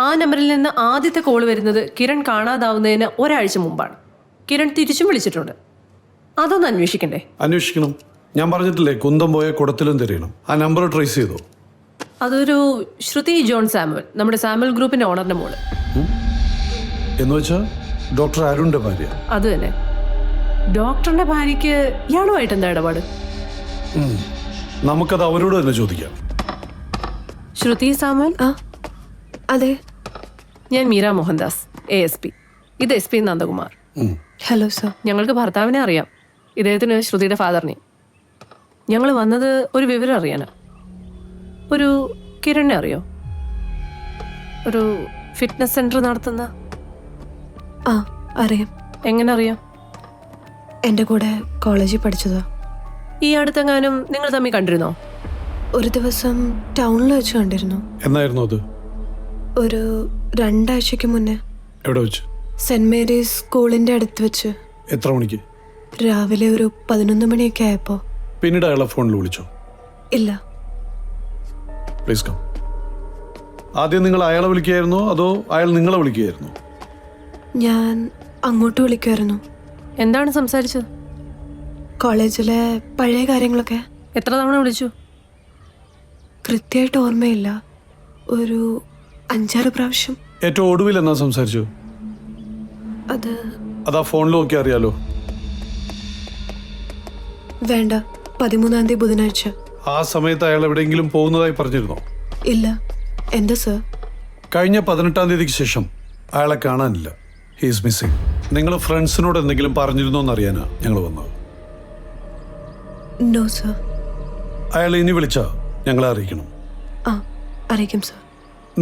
ആ നമ്പറിൽ നിന്ന് ആദ്യത്തെ കോൾ വരുന്നത് കിരൺ കാണാതാവുന്നതിന് ഒരാഴ്ച മുമ്പാണ്. കിരൺ തിരിച്ചും വിളിച്ചിട്ടുണ്ട്. അതൊന്ന് അന്വേഷിക്കണ്ടേ? അന്വേഷിക്കണം. ഞാൻ പറഞ്ഞിട്ടില്ലേ, കുന്തം പോയ കുടത്തിലും തിരയണം. ആ നമ്പർ ട്രേസ് ചെയ്തോ? അതൊരു ശ്രുതി ജോൺ സാമുവൽ, നമ്മുടെ സാമുവൽ ഗ്രൂപ്പിന്റെ ഓണറിന്റെ മോള്. എന്ന് വെച്ചാൽ ഡോക്ടർ അരുണിന്റെ ഭാര്യ? അത് തന്നെ. ഡോക്ടറിന്റെ ഭാര്യയ്ക്ക് ഇയാളുമായിട്ട് എന്താ ഇടപാട്? നമുക്കത് അവരോട് തന്നെ ചോദിക്കാം. ശ്രുതി സാമുൽ, ആ അതെ. ഞാൻ മീര മോഹൻദാസ്, ASP. ഇത് SP നന്ദകുമാർ. Hello sir. ഞങ്ങൾക്ക് ഭർത്താവിനെ അറിയാം, ഇദ്ദേഹത്തിന് ശ്രുതിയുടെ ഫാദറിനെ. ഞങ്ങൾ വന്നത് ഒരു വിവരം അറിയാനാ. ഒരു കിരണിനെ അറിയോ? ഒരു ഫിറ്റ്നസ് സെന്റർ നടത്തുന്ന. ആ അറിയാം. എങ്ങനെ അറിയാം? എൻ്റെ കൂടെ കോളേജിൽ പഠിച്ചതാ. ഈ അടുത്തെങ്ങാനും നിങ്ങൾ തമ്മിൽ കണ്ടിരുന്നോ? ഒരു ദിവസം ടൗണിൽ വെച്ച് കണ്ടിരുന്നു. എന്നായിരുന്നു അത്? ഒരു 2 ആഴ്ചയ്ക്ക് മുന്നേ. എവിടെ വെച്ച്? സെന്റ് മേരീസ് സ്കൂളിന്റെ അടുത്ത് വെച്ച്. എത്ര മണിക്ക്? രാവിലെ ഒരു 11 മണിയൊക്കെ ആയപ്പോ. പിന്നീട് അയാളെ ഫോണിൽ വിളിച്ചോ? ഇല്ല. Please come. ആദ്യം നിങ്ങൾ അയാളെ വിളിക്കുകയായിരുന്നോ അതോ അയാൾ നിങ്ങളെ വിളിക്കുകയായിരുന്നോ? ഞാൻ അങ്ങോട്ട് വിളിക്കുമായിരുന്നു. എന്താണ് സംസാരിച്ചത്? കോളേജിലെ പഴയ കാര്യങ്ങളൊക്കെ. എത്ര തവണ വിളിച്ചു? കൃത്യമായിട്ട് ഓർമ്മയില്ല. ഒരു 5-6 പ്രാവശ്യം. ഏറ്റവും ഒടുവിൽ എന്നാ സംസാരിച്ചു? അതാ ഫോണിൽ നോക്കി അറിയാലോ. വേണ്ട, 13-ാം തീയതി ബുധനാഴ്ച. ആ സമയത്ത് അയാൾ എവിടെയെങ്കിലും പോകുന്നതായി പറഞ്ഞിരുന്നോ? ഇല്ല. എന്താ സർ? കഴിഞ്ഞ 18-ാം തീയതിക്ക് ശേഷം അയാളെ കാണാനില്ല. He's missing. നിങ്ങൾ ഫ്രണ്ട്സിനോട് എന്തെങ്കിലും പറഞ്ഞിരുന്നോ എന്നറിയാനാ ഞങ്ങൾ വന്നത്. No sir. അയാൾ ഇനി വിളിച്ചാ ഞങ്ങളെ അറിയിക്കണം. ആ അറിയിക്കും സർ.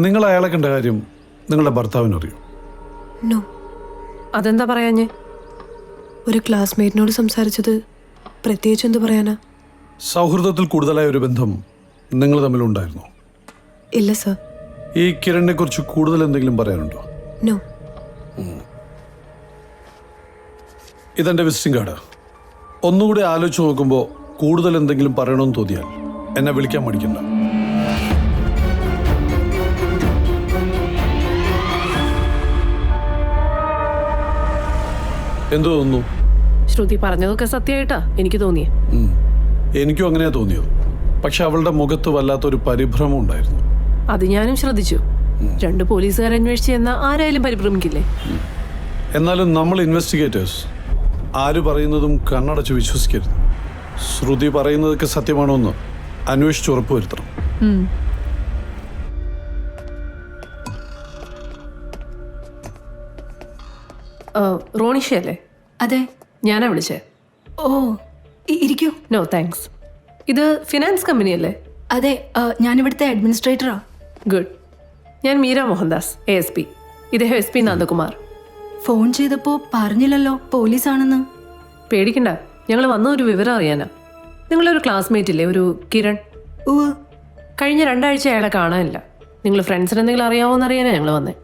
നിങ്ങൾ അയാളെ കണ്ട കാര്യം നിങ്ങളുടെ ഭർത്താവിനറിയോ? നോ. അതെന്താ പറയാഞ്ഞേ? ഒരു ക്ലാസ്മേറ്റിനോട് സംസാരിച്ചത്. പ്രത്യേകിച്ച് എന്ത് പറയാനാ? സൗഹൃദത്തിൽ കൂടുതലായ ഒരു ബന്ധം നിങ്ങൾ തമ്മിലുണ്ടായിരുന്നോ? ഇല്ല സർ. ഈ കിരണിനെ കുറിച്ച് കൂടുതൽ എന്തെങ്കിലും പറയാനുണ്ടോ? നോ. ഇതെന്റെ വിസിറ്റിംഗ് കാർഡ്. ഒന്നുകൂടി ആലോചിച്ച് നോക്കുമ്പോൾ കൂടുതൽ എന്തെങ്കിലും പറയണമെന്ന് തോന്നിയാൽ എന്നെ വിളിക്കാൻ മടിക്കണ്ട. എന്തു തോന്നുന്നു? ശ്രുതി പറഞ്ഞതൊക്കെ സത്യമായിട്ടാ എനിക്ക് തോന്നിയേ. എനിക്കും അങ്ങനെയാ തോന്നിയത്. പക്ഷെ അവളുടെ മുഖത്ത് വല്ലാത്തൊരു പരിഭ്രമം ഉണ്ടായിരുന്നു. അത് ഞാനും ശ്രദ്ധിച്ചു. 2 പോലീസുകാർ അന്വേഷിച്ച് ചെന്നാൽ ആരായാലും പരിഭ്രമിക്കില്ലേ? എന്നാലും നമ്മൾ ഇൻവെസ്റ്റിഗേറ്റേഴ്സ് ആര് പറയുന്നതും കണ്ണടച്ച് വിശ്വസിക്കരുത്. ശ്രുതി പറയുന്നതൊക്കെ സത്യമാണോ എന്ന് അന്വേഷിച്ച് ഉറപ്പുവരുത്തണം. റോണിഷയല്ലേ? അതെ, ഞാനാ വിളിച്ചേ. ഓ ഇരിക്കൂ. No thanks. ഇത് ഫിനാൻസ് കമ്പനിയല്ലേ? അതെ, ഞാനിവിടുത്തെ അഡ്മിനിസ്ട്രേറ്ററാ. ഗുഡ്. ഞാൻ മീര മോഹൻദാസ്, ASP. ഇദ്ദേഹം SP നന്ദകുമാർ. ഫോൺ ചെയ്തപ്പോൾ പറഞ്ഞില്ലല്ലോ പോലീസാണെന്ന്. പേടിക്കണ്ട, ഞങ്ങൾ വന്ന ഒരു വിവരം അറിയാനാ. നിങ്ങളൊരു ക്ലാസ്മേറ്റ് ഇല്ലേ, ഒരു കിരൺ? കഴിഞ്ഞ 2 ആഴ്ച അയാളെ കാണാനില്ല. നിങ്ങൾ ഫ്രണ്ട്സിന് എന്തെങ്കിലും അറിയാവോന്ന് അറിയാനാ ഞങ്ങൾ വന്നേ.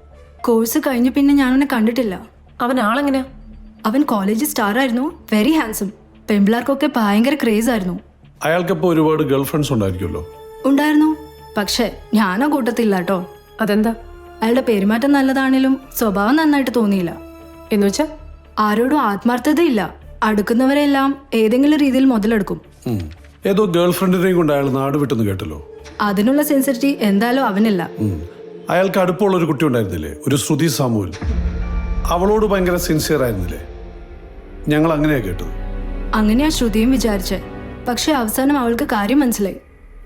കോഴ്സ് കഴിഞ്ഞ് പിന്നെ ഞാനവനെ കണ്ടിട്ടില്ല. അവൻ ആളെങ്ങനെയാ? അവൻ കോളേജിൽ സ്റ്റാർ ആയിരുന്നു. Very handsome. പെൺപിള്ളേർക്കൊക്കെ ഭയങ്കര ക്രേസ് ആയിരുന്നു. അയാൾക്കിപ്പോൾ ഒരുപാട് ഗേൾ ഫ്രണ്ട്സ് ഉണ്ടായിരിക്കുമല്ലോ? ഉണ്ടായിരുന്നു, പക്ഷെ ഞാനോ കൂട്ടത്തില്ല കേട്ടോ. അതെന്താ? അയാളുടെ പെരുമാറ്റം നല്ലതാണേലും സ്വഭാവം നന്നായിട്ട് തോന്നിയില്ല. എന്ന് വെച്ചാ ആരോടും ആത്മാർത്ഥതയില്ല. അടുക്കുന്നവരെല്ലാം ഏതെങ്കിലും രീതിയിൽ മുതലെടുക്കും. ഏതോ ഗേൾ ഫ്രണ്ടിനെയും കൊണ്ട് അയാൾ നാട് വിട്ടെന്ന് കേട്ടല്ലോ. അതിനുള്ള സെൻസിറ്റിവിറ്റി എന്തായാലും അവനില്ല. അയാൾക്ക് അടുപ്പമുള്ള ഒരു കുട്ടി ഉണ്ടായിരുന്നില്ലേ, ഒരു ശ്രുതി സാമുവൽ? അവളോട് ഭയങ്കര സിൻസിയർ ആയിരുന്നില്ലേ? ഞങ്ങൾ അങ്ങനെയാ കേട്ടത്. അങ്ങനെയാ ശ്രുതിയും വിചാരിച്ചേ. പക്ഷെ അവസാനം അവൾക്ക് കാര്യം മനസ്സിലായി.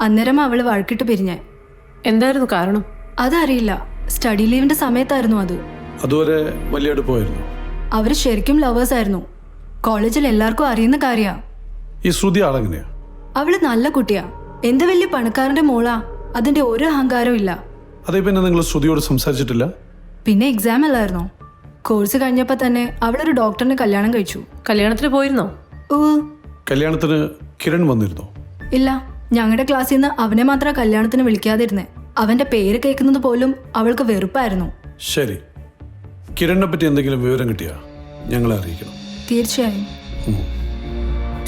അന്നേരം അവള് വഴക്കിട്ട് പിരിഞ്ഞേ. എന്തായിരുന്നു കാരണം? അതറിയില്ല. സ്റ്റഡി ലീവിന്റെ സമയത്തായിരുന്നു അത്. അതുവരെ വലിയ അടുപ്പമായിരുന്നു. അവര് ശരിക്കും ലവേഴ്സ് ആയിരുന്നു. കോളേജിൽ എല്ലാവർക്കും അറിയുന്ന കാര്യാ. ഈ ശ്രുതി ആളെങ്ങനെയാ? അവള് നല്ല കുട്ടിയാ. എന്ത് വലിയ പണക്കാരന്റെ മോളാ. അതിന്റെ ഒരു അഹങ്കാരവും ഇല്ല. അതേ പിന്നെ നിങ്ങൾ ശ്രുതിയോട് സംസാരിച്ചിട്ടില്ല? പിന്നെ എക്സാം അല്ലായിരുന്നോ? കോഴ്സ് കഴിഞ്ഞപ്പോ തന്നെ അവളൊരു ഡോക്ടറിനെ കല്യാണം കഴിച്ചു. കല്യാണത്തിന് പോയിരുന്നോ? കല്യാണത്തിന് കിരൺ വന്നിരുന്നോ? ഇല്ല, ഞങ്ങളുടെ ക്ലാസ്സിൽ നിന്ന് അവനെ മാത്രം കല്യാണത്തിന് വിളിക്കാതിരുന്നേ. അവന്റെ പേര് കേൾക്കുന്നത് പോലും അവൾക്ക് വെറുപ്പായിരുന്നു. ശരി, കിരണിനെ പറ്റി എന്തെങ്കിലും വിവരം കിട്ടിയാ ഞങ്ങളെ അറിയിക്കണം. തീർച്ചയായും.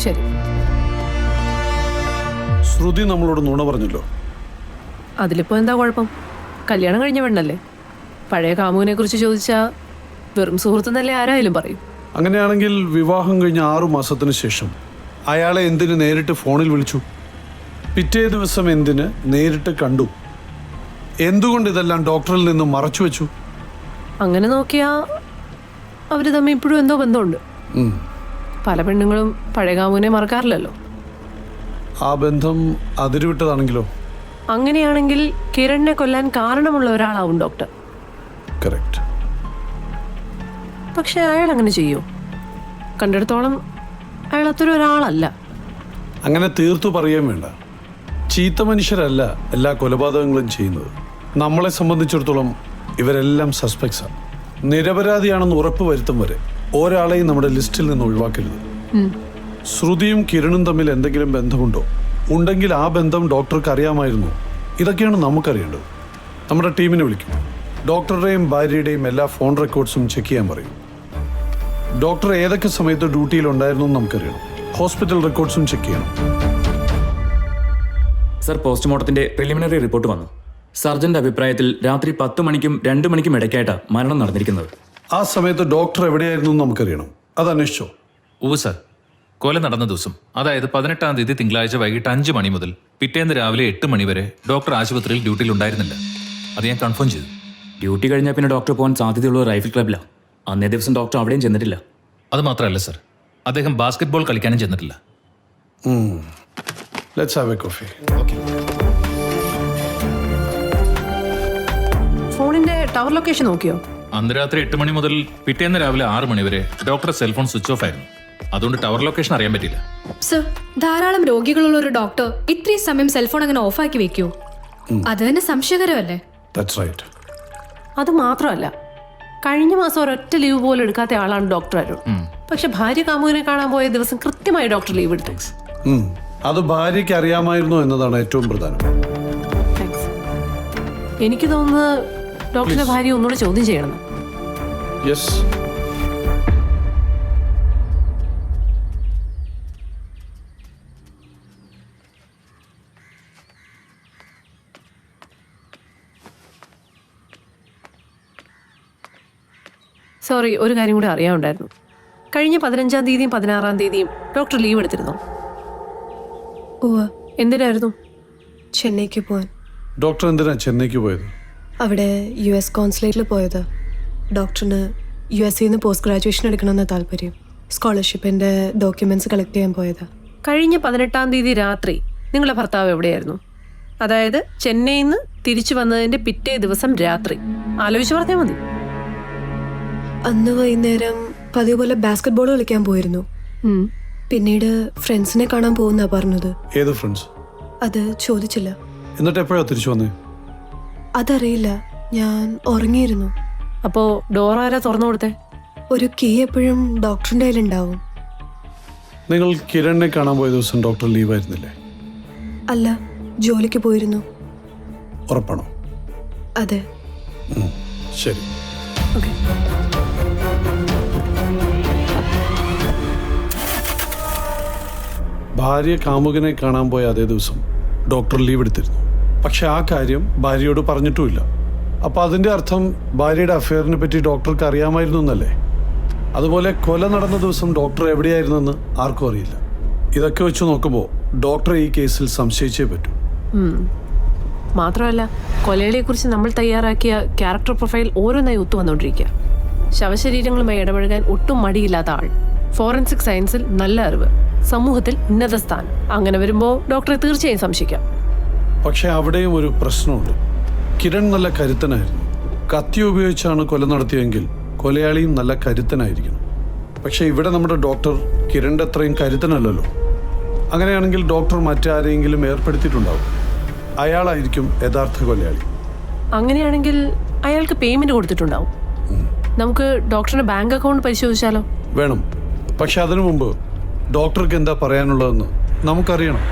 ശരി. ശ്രുതി നമ്മളോട് നുണ പറഞ്ഞല്ലോ. അതിലിപ്പോ എന്താ കുഴപ്പം? കല്യാണം കഴിഞ്ഞ പെണ്ണല്ലേ. പഴയ കാമുവിനെ കുറിച്ച് ചോദിച്ചാ വെറും സുഹൃത്തുന്നല്ലേ ആരായാലും പറയും. അങ്ങനെയാണെങ്കിൽ വിവാഹം കഴിഞ്ഞ 6 മാസത്തിന് ശേഷം അയാളെ എന്തിന് നേരിട്ട് ഫോണിൽ വിളിച്ചു? പിറ്റേ ദിവസം എന്തിന് നേരിട്ട് കണ്ടു? എന്തുകൊണ്ട് ഇതെല്ലാം ഡോക്ടറിൽ നിന്ന് മറച്ചു വെച്ചു? അങ്ങനെ നോക്കിയാ അവര് തമ്മിൽ ഇപ്പോഴും എന്തോ ബന്ധമുണ്ട്. പല പെണ്ണുങ്ങളും പഴയ കാമുവിനെ മറക്കാറില്ലല്ലോ. ആ ബന്ധം അതിരുവിട്ടതാണെങ്കിലോ? അങ്ങനെയാണെങ്കിൽ കിരണിനെ കൊല്ലാൻ കാരണമുള്ള ഒരാളാവും ഡോക്ടർ. കറക്റ്റ്. പക്ഷെ അയാൾ അങ്ങനെ ചെയ്യൂ? കണ്ടെടുത്തോളം അയാൾ അത്ര ഒരാളല്ല. അങ്ങനെ തീർത്തു പറയുകയും വേണ്ട. ചീത്ത മനുഷ്യരല്ല എല്ലാ കൊലപാതകങ്ങളും ചെയ്യുന്നത്. നമ്മളെ സംബന്ധിച്ചിടത്തോളം ഇവരെല്ലാം സസ്പെക്ട്സാണ്. നിരപരാധിയാണെന്ന് ഉറപ്പ് വരുത്തും വരെ ഒരാളെയും നമ്മുടെ ലിസ്റ്റിൽ നിന്ന് ഒഴിവാക്കരുത്. ശ്രുതിയും കിരണും തമ്മിൽ എന്തെങ്കിലും ബന്ധമുണ്ടോ? ഉണ്ടെങ്കിൽ ആ ബന്ധം ഡോക്ടർക്ക് അറിയാമായിരുന്നു. ഇതൊക്കെയാണ് നമുക്കറിയേണ്ടത്. നമ്മുടെ ടീമിനെ വിളിക്കും. ഡോക്ടറുടെയും ഭാര്യയുടെയും എല്ലാ ഫോൺ റെക്കോർഡ്സും ചെക്ക് ചെയ്യാൻ പറയും. ഡോക്ടർ ഏതൊക്കെ സമയത്ത് ഡ്യൂട്ടിയിലുണ്ടായിരുന്നു എന്ന് നമുക്കറിയണം. ഹോസ്പിറ്റൽ റെക്കോർഡ്സും ചെക്ക് ചെയ്യണം. സർ, പോസ്റ്റ്മോർട്ടത്തിന്റെ പ്രിലിമിനറി റിപ്പോർട്ട് വന്നു. സർജന്റെ അഭിപ്രായത്തിൽ രാത്രി 10 മണിക്കും 2 മണിക്കും ഇടയ്ക്കായിട്ടാണ് മരണം നടന്നിരിക്കുന്നത്. ആ സമയത്ത് ഡോക്ടർ എവിടെയായിരുന്നു എന്ന് നമുക്കറിയണം. അത് അന്വേഷിച്ചോ? ഓ സർ, കൊല നടന്ന ദിവസം, അതായത് 18-ാം തീയതി തിങ്കളാഴ്ച വൈകിട്ട് 5 മണി മുതൽ പിറ്റേന്ന് രാവിലെ 8 മണി വരെ ഡോക്ടർ ആശുപത്രിയിൽ ഡ്യൂട്ടിയിൽ ഉണ്ടായിരുന്നില്ല. അത് ഞാൻ കൺഫേം ചെയ്തു. ഡ്യൂട്ടി കഴിഞ്ഞാൽ പിന്നെ ഡോക്ടർ പോകാൻ സാധ്യതയുള്ള റൈഫിൾ ക്ലബിലാണ്. അന്നേ ദിവസം ഡോക്ടർ അവിടെയും ചെന്നിട്ടില്ല. അത് മാത്രമല്ല സർ, അദ്ദേഹം ബാസ്കറ്റ്ബോൾ കളിക്കാനും ചെന്നിട്ടില്ല. Let's have a coffee. ഫോണിന്റെ ടവർ ലൊക്കേഷൻ നോക്കിയോ? അന്ന് രാത്രി 8 മണി മുതൽ പിറ്റേന്ന് രാവിലെ 6 മണി വരെ ഡോക്ടറുടെ സെൽഫോൺ സ്വിച്ച് ഓഫ് ആയിരുന്നു. അതുകൊണ്ട് ടവർ ലൊക്കേഷൻ അറിയാൻ പറ്റില്ല. സർ, ധാരാളം രോഗികളുള്ള ഒരു ഡോക്ടർ ഇത്രയും സമയം സെൽഫോൺ അങ്ങനെ ഓഫാക്കി വെക്കൂ? അത് തന്നെ സംശയകരമല്ലേ? That's right. അത് മാത്രമല്ല, കഴിഞ്ഞ മാസം ഒരൊറ്റ ലീവ് പോലും എടുക്കാത്ത ആളാണ് ഡോക്ടർ അരുൺ. പക്ഷെ ഭാര്യ കാമുകനെ കാണാൻ പോയ ദിവസം കൃത്യമായി ഡോക്ടർ ലീവ് എടുത്തു. അത് ഭാര്യയ്ക്ക് അറിയാമായിരുന്നു എന്നതാണ് ഏറ്റവും പ്രധാനം. എനിക്ക് തോന്നുന്നത് ഡോക്ടറുടെ ഭാര്യ ഒന്നുകൂടെ ചോദ്യം ചെയ്യണം. യെസ്. സോറി, ഒരു കാര്യം കൂടി അറിയാനുണ്ടായിരുന്നു. കഴിഞ്ഞ 15-ാം തീയതിയും 16-ാം തീയതിയും ഡോക്ടർ ലീവ് എടുത്തിരുന്നോ? എന്തിനായിരുന്നു? ചെന്നൈക്ക് പോവാൻ. ഡോക്ടർ എന്തിനാ ചെന്നൈക്ക് പോയത്? അവിടെ US കോൺസുലേറ്റിൽ പോയതാ. ഡോക്ടറിന് USA പോസ്റ്റ് ഗ്രാജുവേഷൻ എടുക്കണമെന്ന താല്പര്യം. സ്കോളർഷിപ്പിന്റെ ഡോക്യുമെന്റ്സ് കളക്ട് ചെയ്യാൻ പോയതാ. കഴിഞ്ഞ 18-ാം തീയതി രാത്രി നിങ്ങളുടെ ഭർത്താവ് എവിടെയായിരുന്നു? അതായത് ചെന്നൈയിൽ നിന്ന് തിരിച്ചു വന്നതിന്റെ പിറ്റേ ദിവസം രാത്രി. ആലോചിച്ച് പറഞ്ഞാൽ മതി. അന്ന് വൈകുന്നേരം പതിവ് പോലെ ബാസ്കറ്റ് ബോൾ കളിക്കാൻ പോയിരുന്നു. പിന്നീട് ഫ്രണ്ട്സിനെ കാണാൻ പോകുന്നാ പറഞ്ഞത്. ഏത് ഫ്രണ്ട്സ്? അത് ചോദിച്ചില്ല. എന്നിട്ട് എപ്പോഴാ തിരിച്ചു വന്നേ? അതറിയില്ല, ഞാൻ ഉറങ്ങിയിരുന്നു. അപ്പോ ഡോർ ആരാ തുറന്നു കൊടുത്തേ? ഒരു കീ എപ്പോഴും ഡോക്ടറിന്റെ കയ്യിലുണ്ടാവും. നിങ്ങൾ കിരണിനെ കാണാൻ പോയ ദിവസം ഡോക്ടർ ലീവ് ആയിരുന്നില്ലേ? അല്ല, ജോലിക്ക് പോയിരുന്നു. ഉറപ്പാണോ? അതെ. ശരി. ഭാര്യ കാമുകനെ കാണാൻ പോയ അതേ ദിവസം ഡോക്ടർ ലീവ് എടുത്തിരുന്നു. പക്ഷെ ആ കാര്യം ഭാര്യയോട് പറഞ്ഞിട്ടുമില്ല. അപ്പം അതിൻ്റെ അർത്ഥം ഭാര്യയുടെ അഫെയറിനെ പറ്റി ഡോക്ടർക്ക് അറിയാമായിരുന്നു എന്നല്ലേ? അതുപോലെ കൊല നടന്ന ദിവസം ഡോക്ടർ എവിടെയായിരുന്നെന്ന് ആർക്കും അറിയില്ല. ഇതൊക്കെ വെച്ച് നോക്കുമ്പോൾ ഡോക്ടർ ഈ കേസിൽ സംശയിച്ചേ പറ്റൂ. മാത്രമല്ല, കൊലയാളിയെക്കുറിച്ച് നമ്മൾ തയ്യാറാക്കിയ ക്യാരക്ടർ പ്രൊഫൈൽ ഓരോന്നായി ഒത്തുവന്നുകൊണ്ടിരിക്കുക. ശവശരീരങ്ങളുമായി ഇടപഴകാൻ ഒട്ടും മടിയില്ലാത്ത ആൾ, ഫോറൻസിക് സയൻസിൽ നല്ല അറിവ്, സമൂഹത്തിൽ ഉന്നത സ്ഥാനം. അങ്ങനെ വരുമ്പോൾ ഡോക്ടറെ തീർച്ചയായും സംശയിക്കാം. പക്ഷെ അവിടെയും ഒരു പ്രശ്നമുണ്ട്. കിരൺ നല്ല കരുത്തനായിരുന്നു. കത്തി ഉപയോഗിച്ചാണ് കൊല നടത്തിയെങ്കിൽ കൊലയാളിയും നല്ല കരുത്തനായിരിക്കണം. പക്ഷെ ഇവിടെ നമ്മുടെ ഡോക്ടർ കിരണിൻ്റെ അത്രയും കരുത്തനല്ലല്ലോ. അങ്ങനെയാണെങ്കിൽ ഡോക്ടർ മറ്റാരെങ്കിലും ഏർപ്പെടുത്തിയിട്ടുണ്ടാവും. അയാളായിരിക്കും യഥാർത്ഥ കൊലയാളി. അങ്ങനെയാണെങ്കിൽ അയാൾക്ക് പേയ്മെന്റ് കൊടുത്തിട്ടുണ്ടാവും. നമുക്ക് ഡോക്ടറുടെ ബാങ്ക് അക്കൗണ്ട് പരിശോധിച്ചാലോ? വേണം. പക്ഷെ അതിനു മുമ്പ് ഡോക്ടർക്ക് എന്താ പറയാനുള്ളതെന്ന് നമുക്കറിയണം.